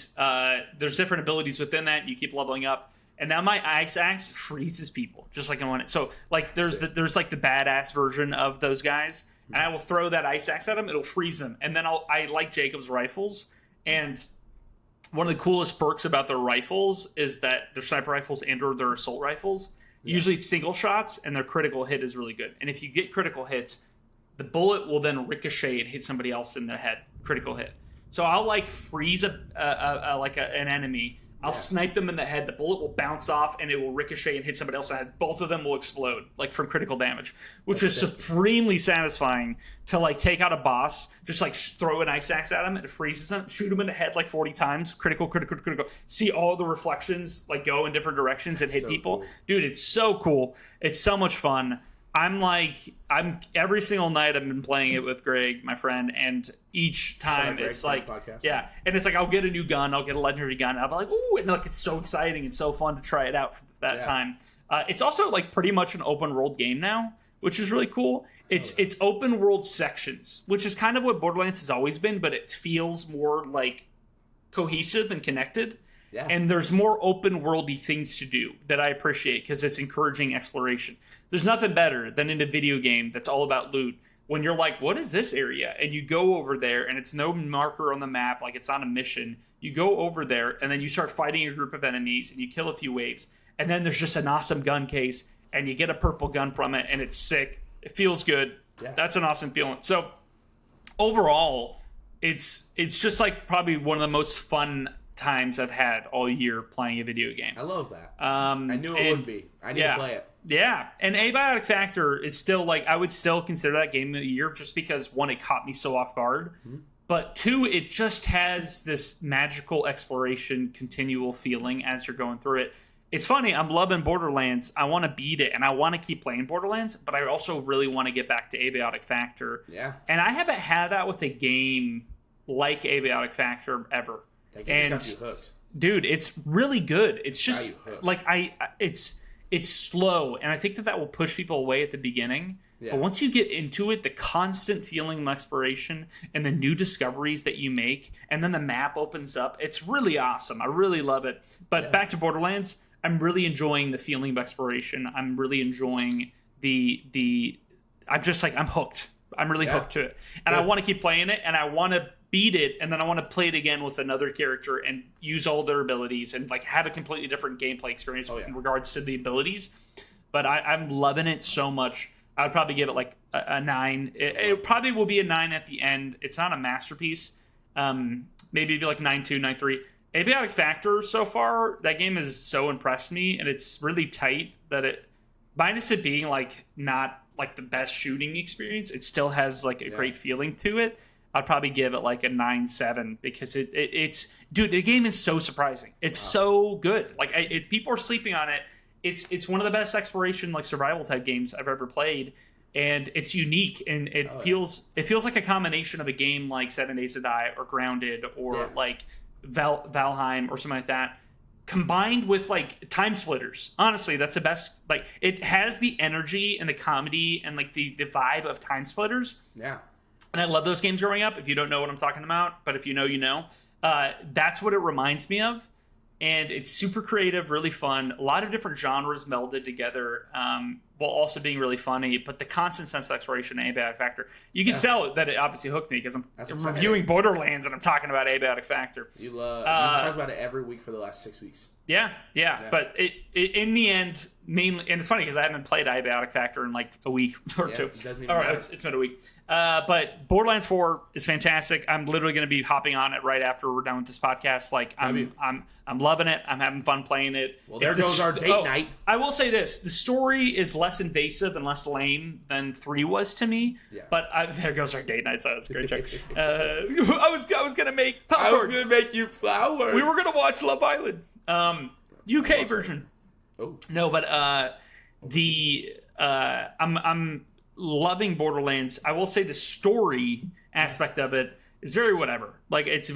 there's different abilities within that. You keep leveling up, and now my ice axe freezes people just like I want it. So like there's like the badass version of those guys, and I will throw that ice axe at them. It'll freeze them, and then I like Jacob's rifles, and one of the coolest perks about their rifles is that they're sniper rifles and or their assault rifles. Yeah. Usually it's single shots, and their critical hit is really good. And if you get critical hits, the bullet will then ricochet and hit somebody else in the head. Critical hit. So I'll like freeze an enemy. I'll snipe them in the head. The bullet will bounce off, and it will ricochet and hit somebody else in the head. Both of them will explode, like from critical damage, which is supremely satisfying to like take out a boss, just like throw an ice axe at him, and it freezes him, shoot him in the head like 40 times, critical. See all the reflections like go in different directions and hit people. Cool. Dude, it's so cool. It's so much fun. I'm every single night I've been playing it with Greg, my friend, and each time it's like, and it's like I'll get a new gun, I'll get a legendary gun, and I'll be like, ooh, and like it's so exciting and so fun to try it out for that time. It's also like pretty much an open world game now, which is really cool. It's open world sections, which is kind of what Borderlands has always been, but it feels more like cohesive and connected. Yeah. And there's more open worldy things to do that I appreciate because it's encouraging exploration. There's nothing better than in a video game that's all about loot when you're like, what is this area? And you go over there and it's no marker on the map, like it's on a mission. You go over there and then you start fighting a group of enemies and you kill a few waves. And then there's just an awesome gun case and you get a purple gun from it and it's sick. It feels good. Yeah. That's an awesome feeling. So overall, it's just like probably one of the most fun times I've had all year playing a video game. I love that. I knew it would be. I need to play it. Yeah, and Abiotic Factor is still like I would still consider that game of the year just because 1, it caught me so off guard, but 2, it just has this magical exploration, continual feeling as you're going through it. It's funny. I'm loving Borderlands. I want to beat it, and I want to keep playing Borderlands, but I also really want to get back to Abiotic Factor. Yeah, and I haven't had that with a game like Abiotic Factor ever. That game got you hooked. Dude, it's really good. It's just like it's slow, and I think that will push people away at the beginning. Yeah. But once you get into it, the constant feeling of exploration and the new discoveries that you make, and then the map opens up, it's really awesome. I really love it. But back to Borderlands, I'm really enjoying the feeling of exploration. I'm really enjoying I'm just like, I'm hooked. I'm really hooked to it. And I want to keep playing it, and I want to beat it, and then I want to play it again with another character and use all their abilities and like have a completely different gameplay experience in regards to the abilities. But I'm loving it so much. I would probably give it like a 9. It probably will be a 9 at the end. It's not a masterpiece. Maybe it'd be like 9.2, 9.3. Abiotic Factor so far, that game has so impressed me, and it's really tight that minus it being like not like the best shooting experience, it still has like a great feeling to it. I'd probably give it like a 9.7 because it's dude, the game is so surprising. It's so good. Like people are sleeping on it. It's one of the best exploration like survival type games I've ever played, and it's unique, and it feels like a combination of a game like 7 Days to Die or Grounded or like Valheim or something like that, combined with like Time Splitters. Honestly, that's the best. Like it has the energy and the comedy and like the vibe of Time Splitters. Yeah. And I love those games growing up, if you don't know what I'm talking about. But if you know, you know. That's what it reminds me of. And it's super creative, really fun. A lot of different genres melded together, while also being really funny. But the constant sense of exploration and Abiotic Factor. You can tell that it obviously hooked me because I'm reviewing Borderlands and I'm talking about Abiotic Factor. You talk about it every week for the last 6 weeks. Yeah. But it in the end, mainly, and it's funny because I haven't played Abiotic Factor in like a week or two. It doesn't even matter. It's been a week. But Borderlands 4 is fantastic. I'm literally going to be hopping on it right after we're done with this podcast. Like I'm loving it. I'm having fun playing it. Well, there goes our date night. I will say this: the story is less invasive and less lame than 3 was to me. Yeah. But there goes our date night. So that's a great joke. I was going to make popcorn. I was going to make you flowers. We were going to watch Love Island, UK version. Oh no, but I'm loving Borderlands. I will say the story aspect of it is very whatever. Like it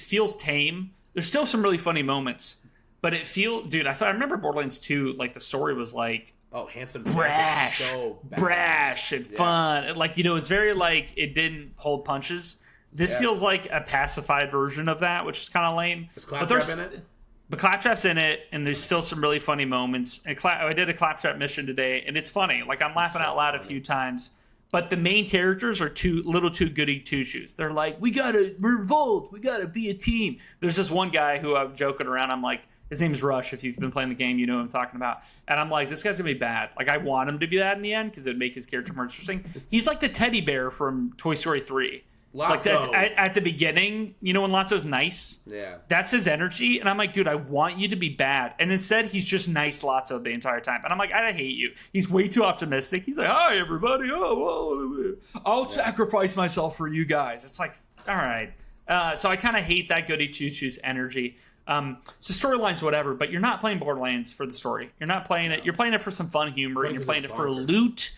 feels tame. There's still some really funny moments, but dude, I remember Borderlands 2, like the story was like handsome, brash and fun. And, like, you know, it's very like it didn't hold punches. This feels like a pacified version of that, which is kind of lame. Is Claptrap in it? But Claptrap's in it, and there's still some really funny moments. And I did a Claptrap mission today, and it's funny. Like, I'm laughing out loud a few times. But the main characters are too goody two-shoes. They're like, we gotta revolt. We gotta be a team. There's this one guy who I'm joking around. I'm like, his name's Rush. If you've been playing the game, you know what I'm talking about. And I'm like, this guy's gonna be bad. Like, I want him to be bad in the end because it would make his character more interesting. He's like the teddy bear from Toy Story 3. Lotso. Like at the beginning, you know, when Lotso's nice? Yeah. That's his energy. And I'm like, dude, I want you to be bad. And instead, he's just nice Lotso the entire time. And I'm like, I hate you. He's way too optimistic. He's like, hi, everybody. I'll sacrifice myself for you guys. It's like, all right. So I kind of hate that goody two-shoes energy. So storylines, whatever, but you're not playing Borderlands for the story. You're not playing it. You're playing it for some fun humor. And you're playing it for loot,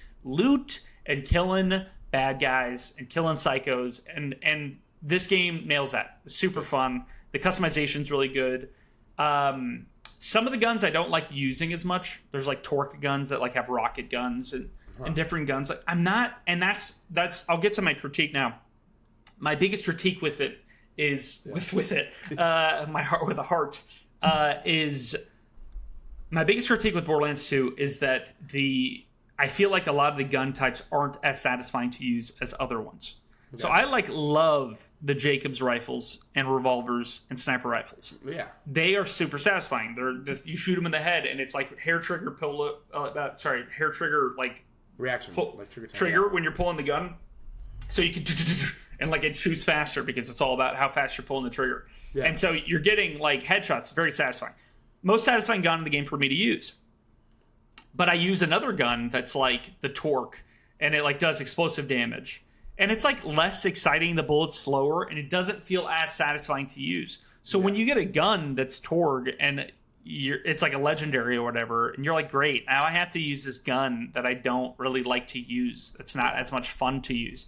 and killing bad guys and killing psychos, and this game nails that. It's super fun. The customization's really good. Some of the guns I don't like using as much. There's like torque guns that like have rocket guns and different guns. Like I'm not, and that's I'll get to my critique now. My biggest critique with it is my heart with a heart is my biggest critique with Borderlands 2 is that I feel like a lot of the gun types aren't as satisfying to use as other ones. Okay. So I love the Jacobs rifles and revolvers and sniper rifles. Yeah, they are super satisfying. You shoot them in the head and it's like hair trigger like reaction, like trigger when you're pulling the gun. So you can and like it shoots faster because it's all about how fast you're pulling the trigger. Yeah. And so you're getting like headshots, very satisfying. Most satisfying gun in the game for me to use. But I use another gun that's like the torque, and it like does explosive damage. And it's like less exciting, the bullet's slower, and it doesn't feel as satisfying to use. So when you get a gun that's torque and it's like a legendary or whatever, and you're like, great, now I have to use this gun that I don't really like to use. It's not as much fun to use.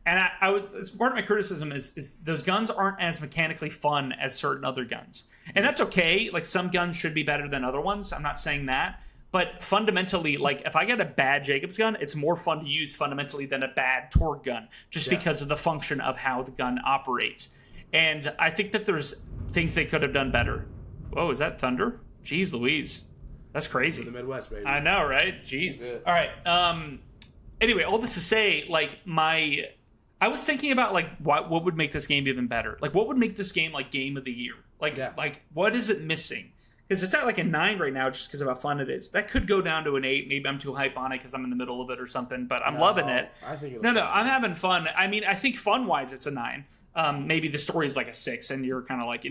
And I was, it's part of my criticism is those guns aren't as mechanically fun as certain other guns. And that's okay. Like, some guns should be better than other ones. I'm not saying that. But fundamentally, like, if I get a bad Jacobs gun, it's more fun to use fundamentally than a bad Torgue gun, just because of the function of how the gun operates. And I think that there's things they could have done better. Whoa, is that thunder? Jeez Louise. That's crazy. The Midwest, baby. I know, right? Jeez. All right. Anyway, all this to say, like, I was thinking about, like, what would make this game even better? Like, what would make this game, like, game of the year? Like, what is it missing? Because it's at, like, a 9 right now just because of how fun it is. That could go down to an 8. Maybe I'm too hype on it because I'm in the middle of it or something, but I'm loving it. I think No, I'm having fun. I mean, I think fun-wise it's a 9. Maybe the story is like a 6, and you're kind of like,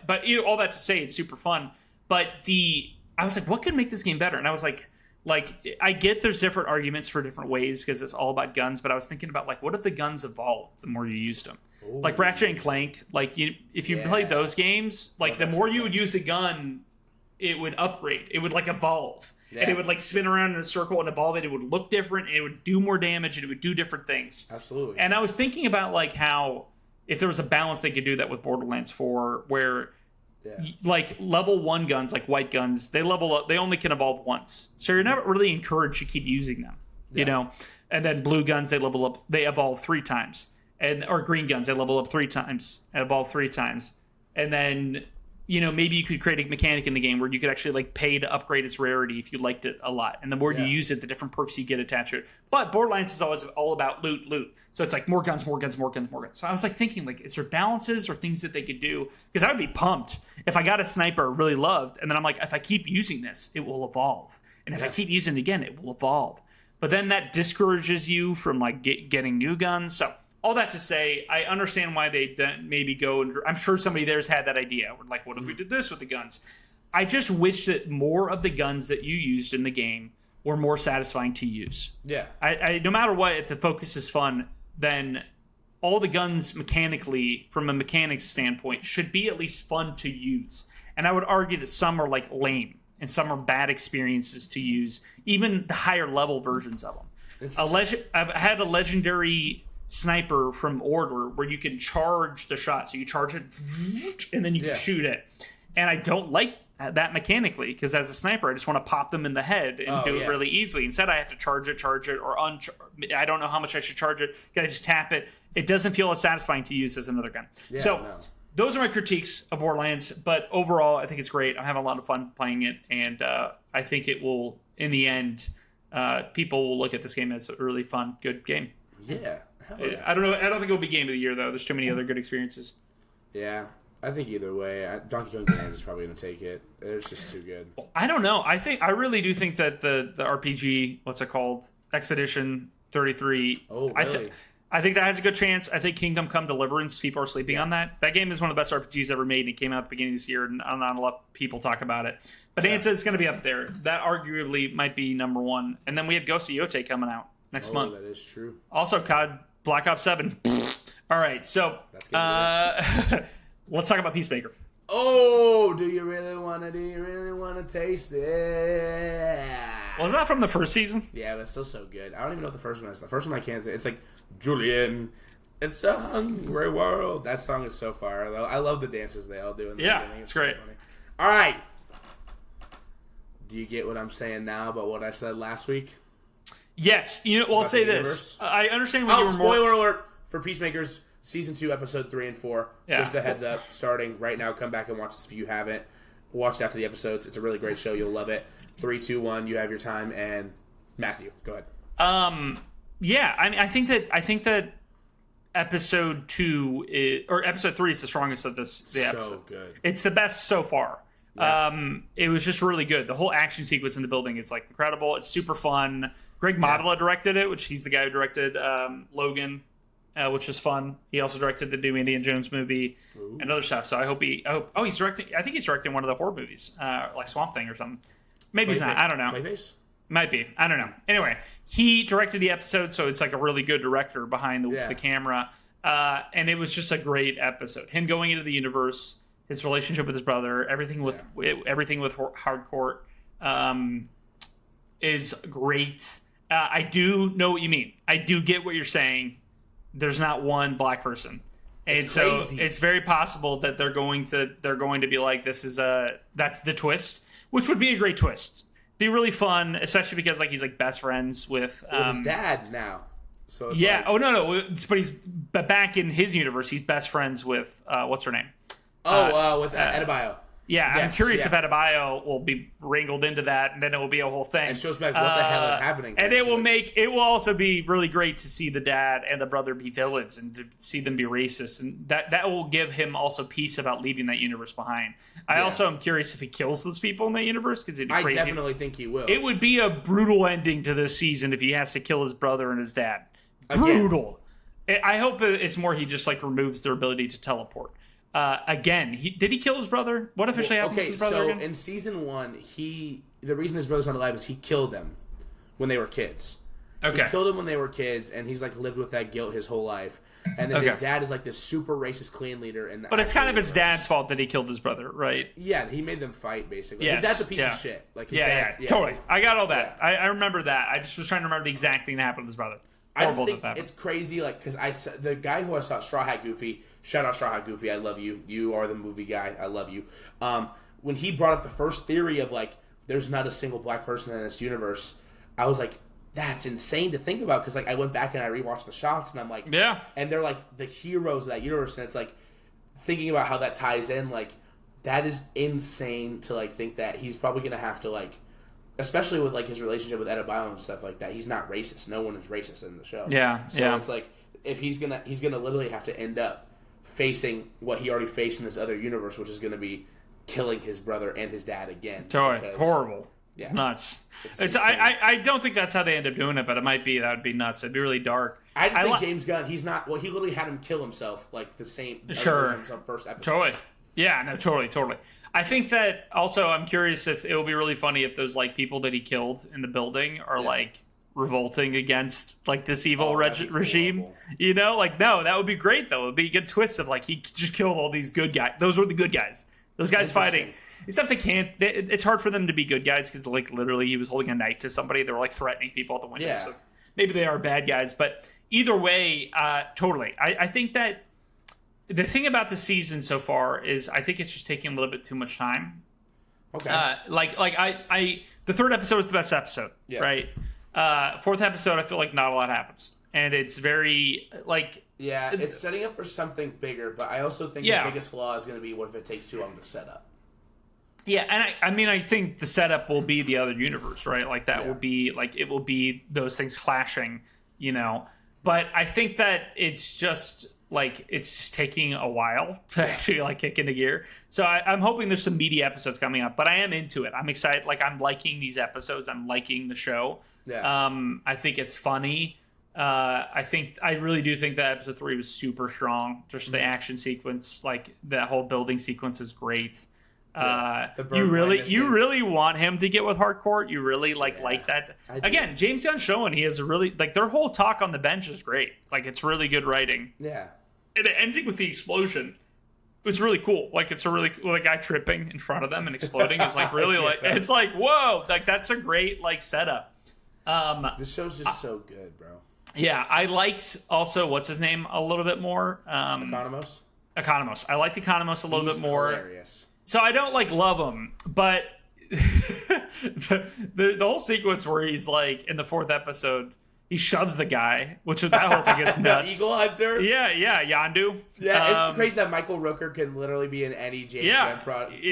but all that to say, it's super fun. But I was like, what could make this game better? And I was like, I get there's different arguments for different ways because it's all about guns, but I was thinking about, like, what if the guns evolved the more you used them? Ooh. Like Ratchet and Clank, like, if you played those games, like, the more you would use a gun, it would upgrade. It would, like, evolve. Yeah. And it would, like, spin around in a circle and evolve it. It would look different. It would do more damage. And it would do different things. Absolutely. And I was thinking about, like, how if there was a balance they could do that with Borderlands 4 where, like, level 1 guns, like white guns, they level up. They only can evolve once. So you're not really encouraged to keep using them, you know? And then blue guns, they level up. They evolve 3 times. Or green guns, they level up 3 times and evolve 3 times. And then, maybe you could create a mechanic in the game where you could actually, like, pay to upgrade its rarity if you liked it a lot. And the more you use it, the different perks you get attached to it. But Borderlands is always all about loot. So it's like more guns. So I was, like, thinking, like, is there balances or things that they could do? Because I would be pumped if I got a sniper I really loved, and then I'm like, if I keep using this, it will evolve. And if I keep using it again, it will evolve. But then that discourages you from, like, getting new guns. So all that to say, I understand why they maybe go, and I'm sure somebody there's had that idea. Like, what if we did this with the guns? I just wish that more of the guns that you used in the game were more satisfying to use. Yeah. I no matter what, if the focus is fun, then all the guns mechanically, from a mechanics standpoint, should be at least fun to use. And I would argue that some are, like, lame, and some are bad experiences to use, even the higher level versions of them. I've had a legendary sniper from Order where you can charge the shot. So you charge it and then you can shoot it. And I don't like that mechanically because as a sniper, I just want to pop them in the head and do it really easily. Instead, I have to charge it, or I don't know how much I should charge it. Can I just tap it? It doesn't feel as satisfying to use as another gun. Those are my critiques of Borderlands. But overall, I think it's great. I'm having a lot of fun playing it. And I think it will, in the end, people will look at this game as a really fun, good game. Yeah. I don't know. I don't think it'll be game of the year though. There's too many other good experiences. Yeah, I think either way, Donkey Kong Land is probably going to take it. It's just too good. I don't know. I really do think that the RPG, what's it called, Expedition 33. Oh, really? I think that has a good chance. I think Kingdom Come Deliverance. People are sleeping on that. That game is one of the best RPGs ever made, and it came out at the beginning of this year, and not a lot of people talk about it. But Answer it's going to be up there. That arguably might be number 1. And then we have Ghost of Yote coming out next month. That is true. Also, COD Black Ops 7. All right, so let's talk about Peacemaker. Oh, do you really want to taste it? Was that from the first season? Yeah, but it's still so good. I don't even know what the first one is. The first one I can't say. It's like, Julian, it's a hungry world. That song is so fire. I love the dances they all do in the beginning. It's great. So all right. Do you get what I'm saying now about what I said last week? Yes. I'll say this. I understand when you were spoiler alert for Peacemakers Season 2, Episode 3 and 4. Yeah. Just a heads up, starting right now. Come back and watch this if you haven't. Watch it after the episodes. It's a really great show. You'll love it. 3, 2, 1, you have your time. And Matthew, go ahead. Yeah, I think that Episode 2 or Episode 3 is the strongest of the episode. So good. It's the best so far. Yeah. It was just really good. The whole action sequence in the building is like incredible. It's super fun. Greg Modela directed it, which he's the guy who directed Logan, which is fun. He also directed the new Indiana Jones movie and other stuff. So I hope he's directing. I think he's directing one of the horror movies, like Swamp Thing or something. Maybe he's not. I don't know. Clayface? Might be. I don't know. Anyway, he directed the episode, so it's like a really good director behind the camera. And it was just a great episode. Him going into the universe, his relationship with his brother, everything with Hardcourt is great. I do know what you mean. I do get what you're saying. there's not one black person. And It's so crazy. it's very possible that they're going to be like, that's the twist, which would be a great twist. Be really fun, especially because like he's like best friends with his dad now. So it's yeah. like, Oh no, but back in his universe, he's best friends with what's her name? with Adebayo. Yeah, I'm Yes, curious yeah. if Adebayo will be wrangled into that, and then it will be a whole thing. And shows back what the hell is happening. And it will also be really great to see the dad and the brother be villains and to see them be racist, and that will give him also peace about leaving that universe behind. I also am curious if he kills those people in that universe, because it'd be crazy. I definitely think he will. It would be a brutal ending to this season if he has to kill his brother and his dad. Again. Brutal. I hope it's more he just like removes their ability to teleport. Again, did he kill his brother? What officially happened to his brother again? In season 1, the reason his brother's not alive is he killed them when they were kids. Okay. He killed them when they were kids, and he's like lived with that guilt his whole life. And then his dad is like this super racist clan leader. But it's kind of his dad's fault that he killed his brother, right? Yeah, he made them fight, basically. Yes, His dad's a piece of shit. Like his dad's, totally. I got all that. Yeah. I remember that. I just was trying to remember the exact thing that happened to his brother. I just Horrible think that happened. it's crazy, like, because the guy who I saw, Straw Hat Goofy, shout out Straw Hat Goofy, I love you. You are the movie guy. I love you. When he brought up the first theory of, like, there's not a single black person in this universe, I was like, that's insane to think about, because, like, I went back and I rewatched the shots, and I'm like, yeah. And they're, like, the heroes of that universe, and it's, like, thinking about how that ties in, like, that is insane to, like, think that he's probably going to have to, like, especially with like his relationship with Adebayo and stuff like that, he's not racist. No one is racist in the show. Yeah, so it's like if he's gonna literally have to end up facing what he already faced in this other universe, which is gonna be killing his brother and his dad again. Totally horrible. Yeah. It's nuts. I don't think that's how they end up doing it, but it might be. That would be nuts. It'd be really dark. I just think James Gunn, he's not. Well, he literally had him kill himself like the same. Sure. First episode. Totally. Yeah. No. Totally. I think that also. I'm curious if it will be really funny if those like people that he killed in the building are like revolting against like this evil regime. Horrible. You know, like no, that would be great though. It'd be a good twist of like he just killed all these good guys. Those were the good guys. Those guys fighting. Except they can't. It's hard for them to be good guys because like literally he was holding a knife to somebody. They were like threatening people at the window. Yeah. So maybe they are bad guys. But either way, totally. I think that the thing about the season so far is I think it's just taking a little bit too much time. Okay. The third episode is the best episode, right? Fourth episode, I feel like not a lot happens, and it's very like it's setting up for something bigger. But I also think the biggest flaw is going to be what if it takes too long to set up. Yeah, and I mean, I think the setup will be the other universe, right? Like that will be like it will be those things clashing, you know. But I think that it's just like it's taking a while to actually like kick into gear. So I'm hoping there's some meaty episodes coming up. But I am into it. I'm excited. Like I'm liking these episodes. I'm liking the show. Yeah. I think it's funny. I really do think that episode 3 was super strong. Just the action sequence, like that whole building sequence is great. You really want him to get with Hardcore. You really like that. Again, James Gunn showing he has a really like their whole talk on the bench is great. Like it's really good writing. Yeah. And the ending with the explosion was really cool. Like it's a really cool guy tripping in front of them and exploding is like really like it's like whoa, like that's a great like setup. This show's just so good, bro. Yeah, I liked also what's his name a little bit more. Economos. I liked Economos a little bit more. Hilarious. So I don't like love him, but the whole sequence where he's like in the 4th episode, he shoves the guy, which that whole thing is nuts. The Eagle Hunter. Yeah, Yondu. Yeah, it's crazy that Michael Rooker can literally be in any James Gunn project.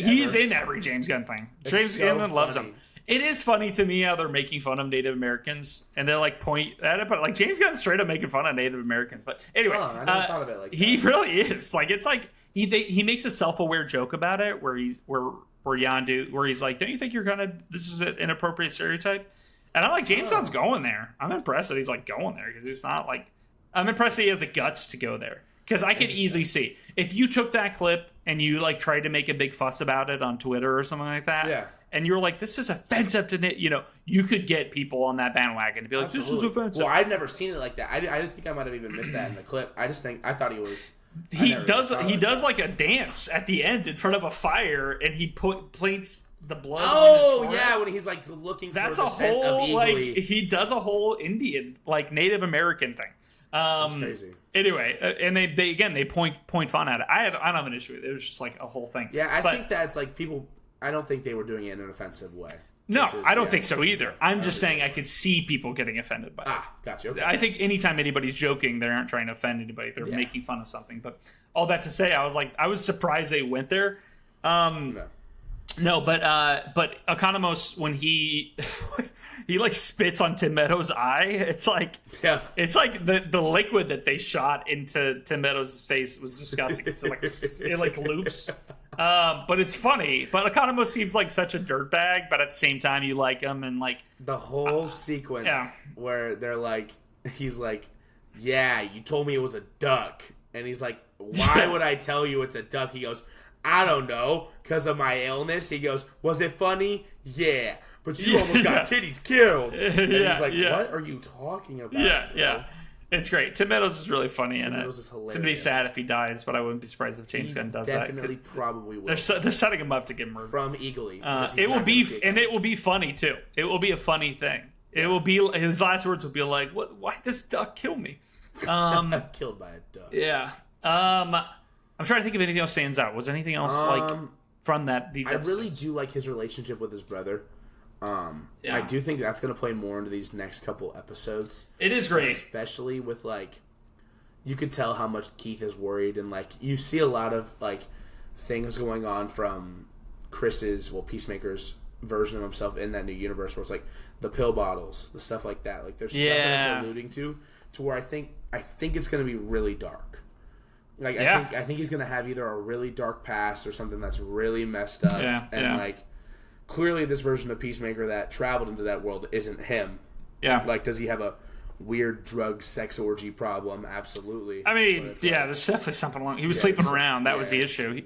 He's in every James Gunn thing. James Gunn loves him. It is funny to me how they're making fun of Native Americans and they're like point at it, but like James Gunn's straight up making fun of Native Americans. But anyway, I never thought of it like that. He really is. Like it's like he makes a self-aware joke about it where Yondu where he's like, don't you think you're kind of this is an inappropriate stereotype? And I'm like, James Gunn's going there. I'm impressed that he's like going there because he's not like I'm impressed that he has the guts to go there. Because I could easily see if you took that clip and you like tried to make a big fuss about it on Twitter or something like that. Yeah. And you're like, this is offensive to it. You know, you could get people on that bandwagon to be like, Absolutely. This is offensive. Well, I've never seen it like that. I didn't think I might have even missed that in the clip. I thought he was. He does like a dance at the end in front of a fire, and he plates the blood. Oh on his yeah, when he's like looking. That's for a the scent whole of like he does a whole Indian like Native American thing. That's crazy. Anyway, and they point fun at it. I don't have an issue with it. It was just like a whole thing. Yeah, I think that's like people. I don't think they were doing it in an offensive way. No, I don't think so either. I'm just saying I could see people getting offended by it. Gotcha. Okay. I think anytime anybody's joking, they aren't trying to offend anybody. They're making fun of something. But all that to say, I was surprised they went there. No, but Economos, when he like spits on Tim Meadows' eye, it's like the liquid that they shot into Tim Meadows' face was disgusting. It like loops. But it's funny. But Economos seems like such a dirtbag, but at the same time you like him, and like the whole sequence where they're like, he's like, yeah, you told me it was a duck, and he's like, why would I tell you it's a duck? He goes, I don't know, because of my illness. He goes, was it funny? Yeah. But you almost got titties killed. And he's like, what are you talking about? Yeah. It's great. Tim Meadows is really funny in it. Meadows is hilarious. It's going to be sad if he dies, but I wouldn't be surprised if James Gunn does that. Definitely probably will. They're setting him up to get murdered. From Eagly. It will be funny, too. It will be a funny thing. Yeah. It will be, his last words will be like, why'd this duck kill me? Killed by a duck. Yeah. I'm trying to think if anything else stands out. Was anything else from these episodes? I really do like his relationship with his brother. I do think that's going to play more into these next couple episodes. It is great. Especially with, like, you could tell how much Keith is worried, and, like, you see a lot of, like, things going on from Peacemaker's version of himself in that new universe where it's, like, the pill bottles, the stuff like that. Like, there's stuff that it's alluding to where I think it's going to be really dark. Like, I think he's going to have either a really dark past or something that's really messed up. Like, clearly this version of Peacemaker that traveled into that world isn't him. Yeah. Like, does he have a weird drug sex orgy problem? Absolutely. I mean, there's definitely something wrong. He was sleeping around. That was the issue.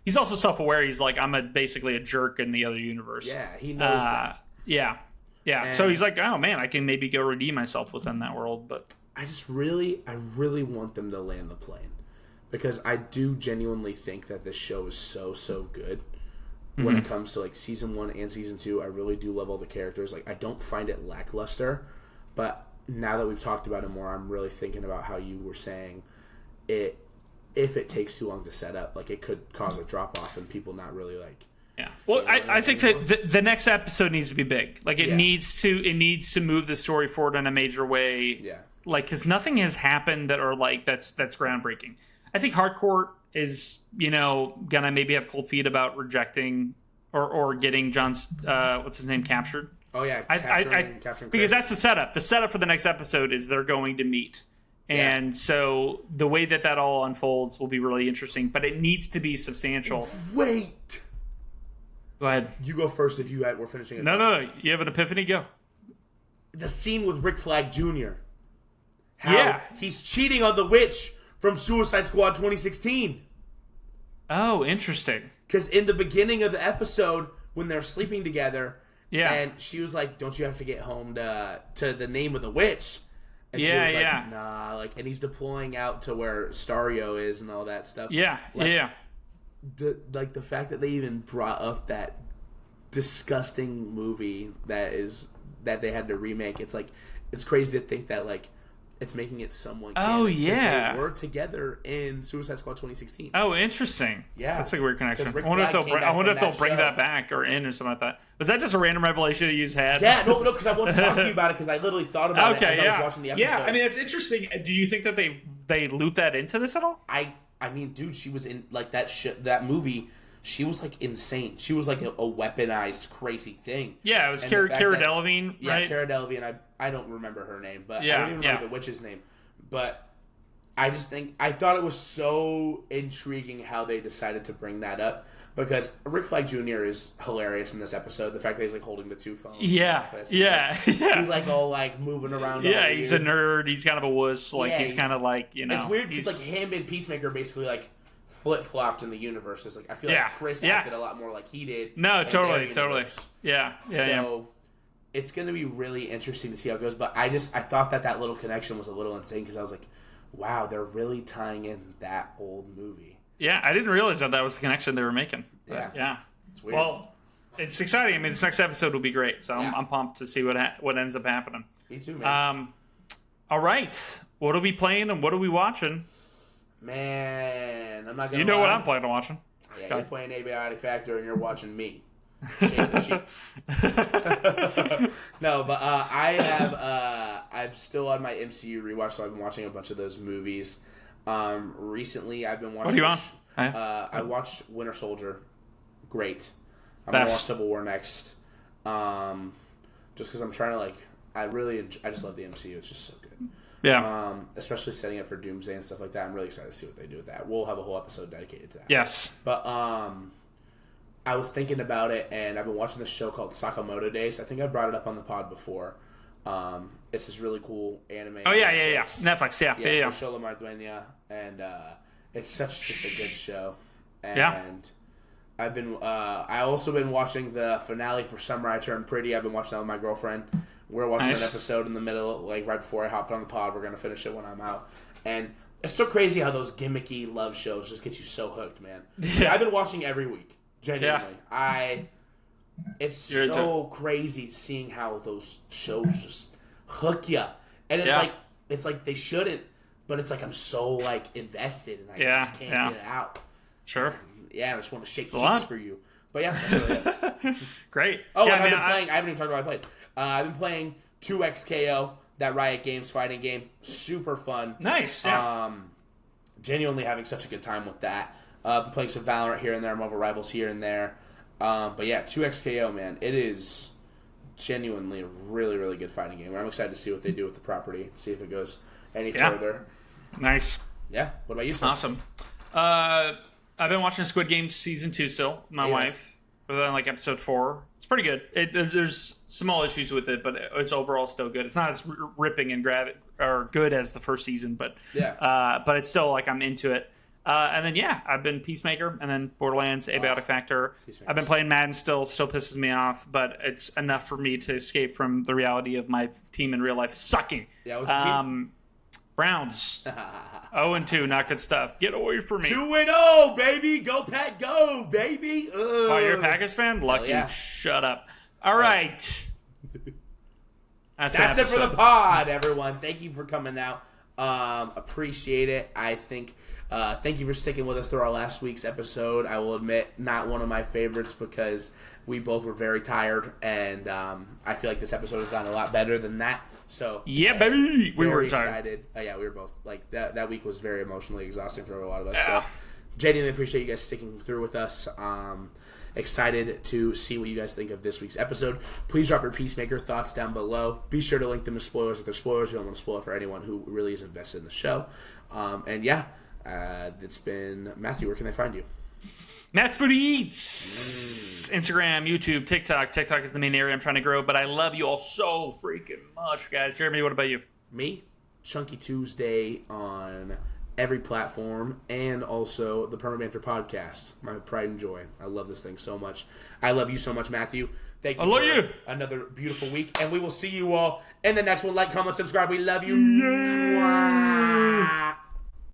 He's also self-aware. He's like, I'm basically a jerk in the other universe. Yeah, he knows that. Yeah. And so he's like, oh, man, I can maybe go redeem myself within that world, but... I really want them to land the plane, because I do genuinely think that this show is so good when it comes to, like, season 1 and season 2. I really do love all the characters. Like, I don't find it lackluster, but now that we've talked about it more, I'm really thinking about how you were saying if it takes too long to set up, like, it could cause a drop off and people not really like. Yeah. Well, I think that the next episode needs to be big. Like, it needs to move the story forward in a major way. Yeah. Like, because nothing has happened that's groundbreaking. I think Hardcore is, gonna maybe have cold feet about rejecting or getting John's what's his name captured. Oh yeah, capturing Chris. Because that's the setup. The setup for the next episode is they're going to meet, and so the way that all unfolds will be really interesting. But it needs to be substantial. Wait. Go ahead. You go first if we're finishing it. No. You have an epiphany. Go. The scene with Rick Flag Jr. How he's cheating on the witch from Suicide Squad 2016. Oh, interesting. Because in the beginning of the episode, when they're sleeping together, and she was like, "Don't you have to get home to the name of the witch?" And she was like, "Nah," like, and he's deploying out to where Stario is and all that stuff. Yeah, like, the fact that they even brought up that disgusting movie that they had to remake. It's like, it's crazy to think that, like, it's making it somewhat canon. Oh, yeah. They were together in Suicide Squad 2016. Oh, interesting. Yeah. That's a weird connection. I wonder if they'll bring that back or in or something like that. Was that just a random revelation that you just had? Yeah, no, because I wanted to talk to you about it because I literally thought about it as I was watching the episode. Yeah, I mean, it's interesting. Do you think that they loop that into this at all? I mean, dude, she was in, like, that movie. She was, like, insane. She was, like, a weaponized, crazy thing. Yeah, it was Cara Delevingne, right? Yeah, Cara Delevingne. I don't remember her name, but I don't even remember the witch's name. But I thought it was so intriguing how they decided to bring that up, because Rick Flag Jr. is hilarious in this episode. The fact that he's, like, holding the two phones. Yeah. He's, like, all, like, moving around. Yeah, he's a nerd. He's kind of a wuss. Like, he's kind of like, It's weird because, like, him and Peacemaker basically, like, flip-flopped in the universe. It's like, I feel like Chris acted a lot more like he did. No, totally. Yeah. So it's going to be really interesting to see how it goes. But I thought that little connection was a little insane, because I was like, wow, they're really tying in that old movie. Yeah, I didn't realize that was the connection they were making. Yeah. It's weird. Well, it's exciting. I mean, this next episode will be great. So I'm pumped to see what ends up happening. Me too, man. All right. What are we playing and what are we watching? Man, I'm not gonna. You know lie. what I'm playing and watching. Yeah, you're playing Abiotic Factor and you're watching me. Shave the cheeks. No, but I'm still on my MCU rewatch, so I've been watching a bunch of those movies. Recently, I've been watching. What are you on? I watched Winter Soldier. Great. I'm gonna watch Civil War next. Just because I'm trying to I just love the MCU. It's just so good. Yeah. Especially setting up for Doomsday and stuff like that. I'm really excited to see what they do with that. We'll have a whole episode dedicated to that. Yes. But I was thinking about it, and I've been watching this show called Sakamoto Days. I think I brought it up on the pod before. It's this really cool anime. Oh yeah. Netflix. Yeah. So Shola Marduena, and it's just a good show. And yeah. I also been watching the finale for Summer I Turned Pretty. I've been watching that with my girlfriend. We're watching an episode in the middle, like right before I hopped on the pod. We're gonna finish it when I'm out, and it's so crazy how those gimmicky love shows just get you so hooked, man. Yeah. I've been watching every week, genuinely. Yeah. It's so crazy seeing how those shows just hook you, and it's like they shouldn't, but it's like I'm so invested, and I just can't get it out. Sure. Yeah, I just want to shake cheeks for you. But yeah, that's really it. Great. Oh, yeah, I haven't even talked about what I played. I've been playing 2XKO, that Riot Games fighting game. Super fun. Nice. Yeah. Genuinely having such a good time with that. Been playing some Valorant here and there, Marvel Rivals here and there. But yeah, 2XKO, man, it is genuinely a really, really good fighting game. I'm excited to see what they do with the property, see if it goes any further. Nice. Yeah. What about you, Sam? Awesome. I've been watching Squid Game Season 2 still, my wife. We're on episode 4. It's pretty good. There's small issues with it, but it's overall still good. It's not as ripping and good as the first season, but but it's still I'm into it. And then I've been Peacemaker, and then Borderlands, Abiotic Factor. I've been playing Madden still pisses me off, but it's enough for me to escape from the reality of my team in real life sucking. Yeah, what's your team? Browns. 0-2, not good stuff. Get away from me. 2-0, baby. Go Pack, go, baby. Oh, you're a Packers fan? Lucky. Yeah. Shut up. All right. That's it for the pod, everyone. Thank you for coming out. Appreciate it. I think. Thank you for sticking with us through our last week's episode. I will admit, not one of my favorites because we both were very tired, and I feel like this episode has gotten a lot better than that. So baby, we were excited. We were both that week was very emotionally exhausting for a lot of us. So genuinely appreciate you guys sticking through with us. Excited to see what you guys think of this week's episode. Please drop your Peacemaker thoughts down below. Be sure to link them as spoilers if they're spoilers. We don't want to spoil it for anyone who really is invested in the show. It's been Matthew. Where can they find you? Matt's Food Eats. Instagram, YouTube, TikTok. TikTok is the main area I'm trying to grow, but I love you all so freaking much, guys. Jeremy, what about you? Me? Chunky Tuesday on every platform, and also the PERMABANTER podcast. My pride and joy. I love this thing so much. I love you so much, Matthew. Thank you for another beautiful week, and we will see you all in the next one. Like, comment, subscribe. We love you. Yeah.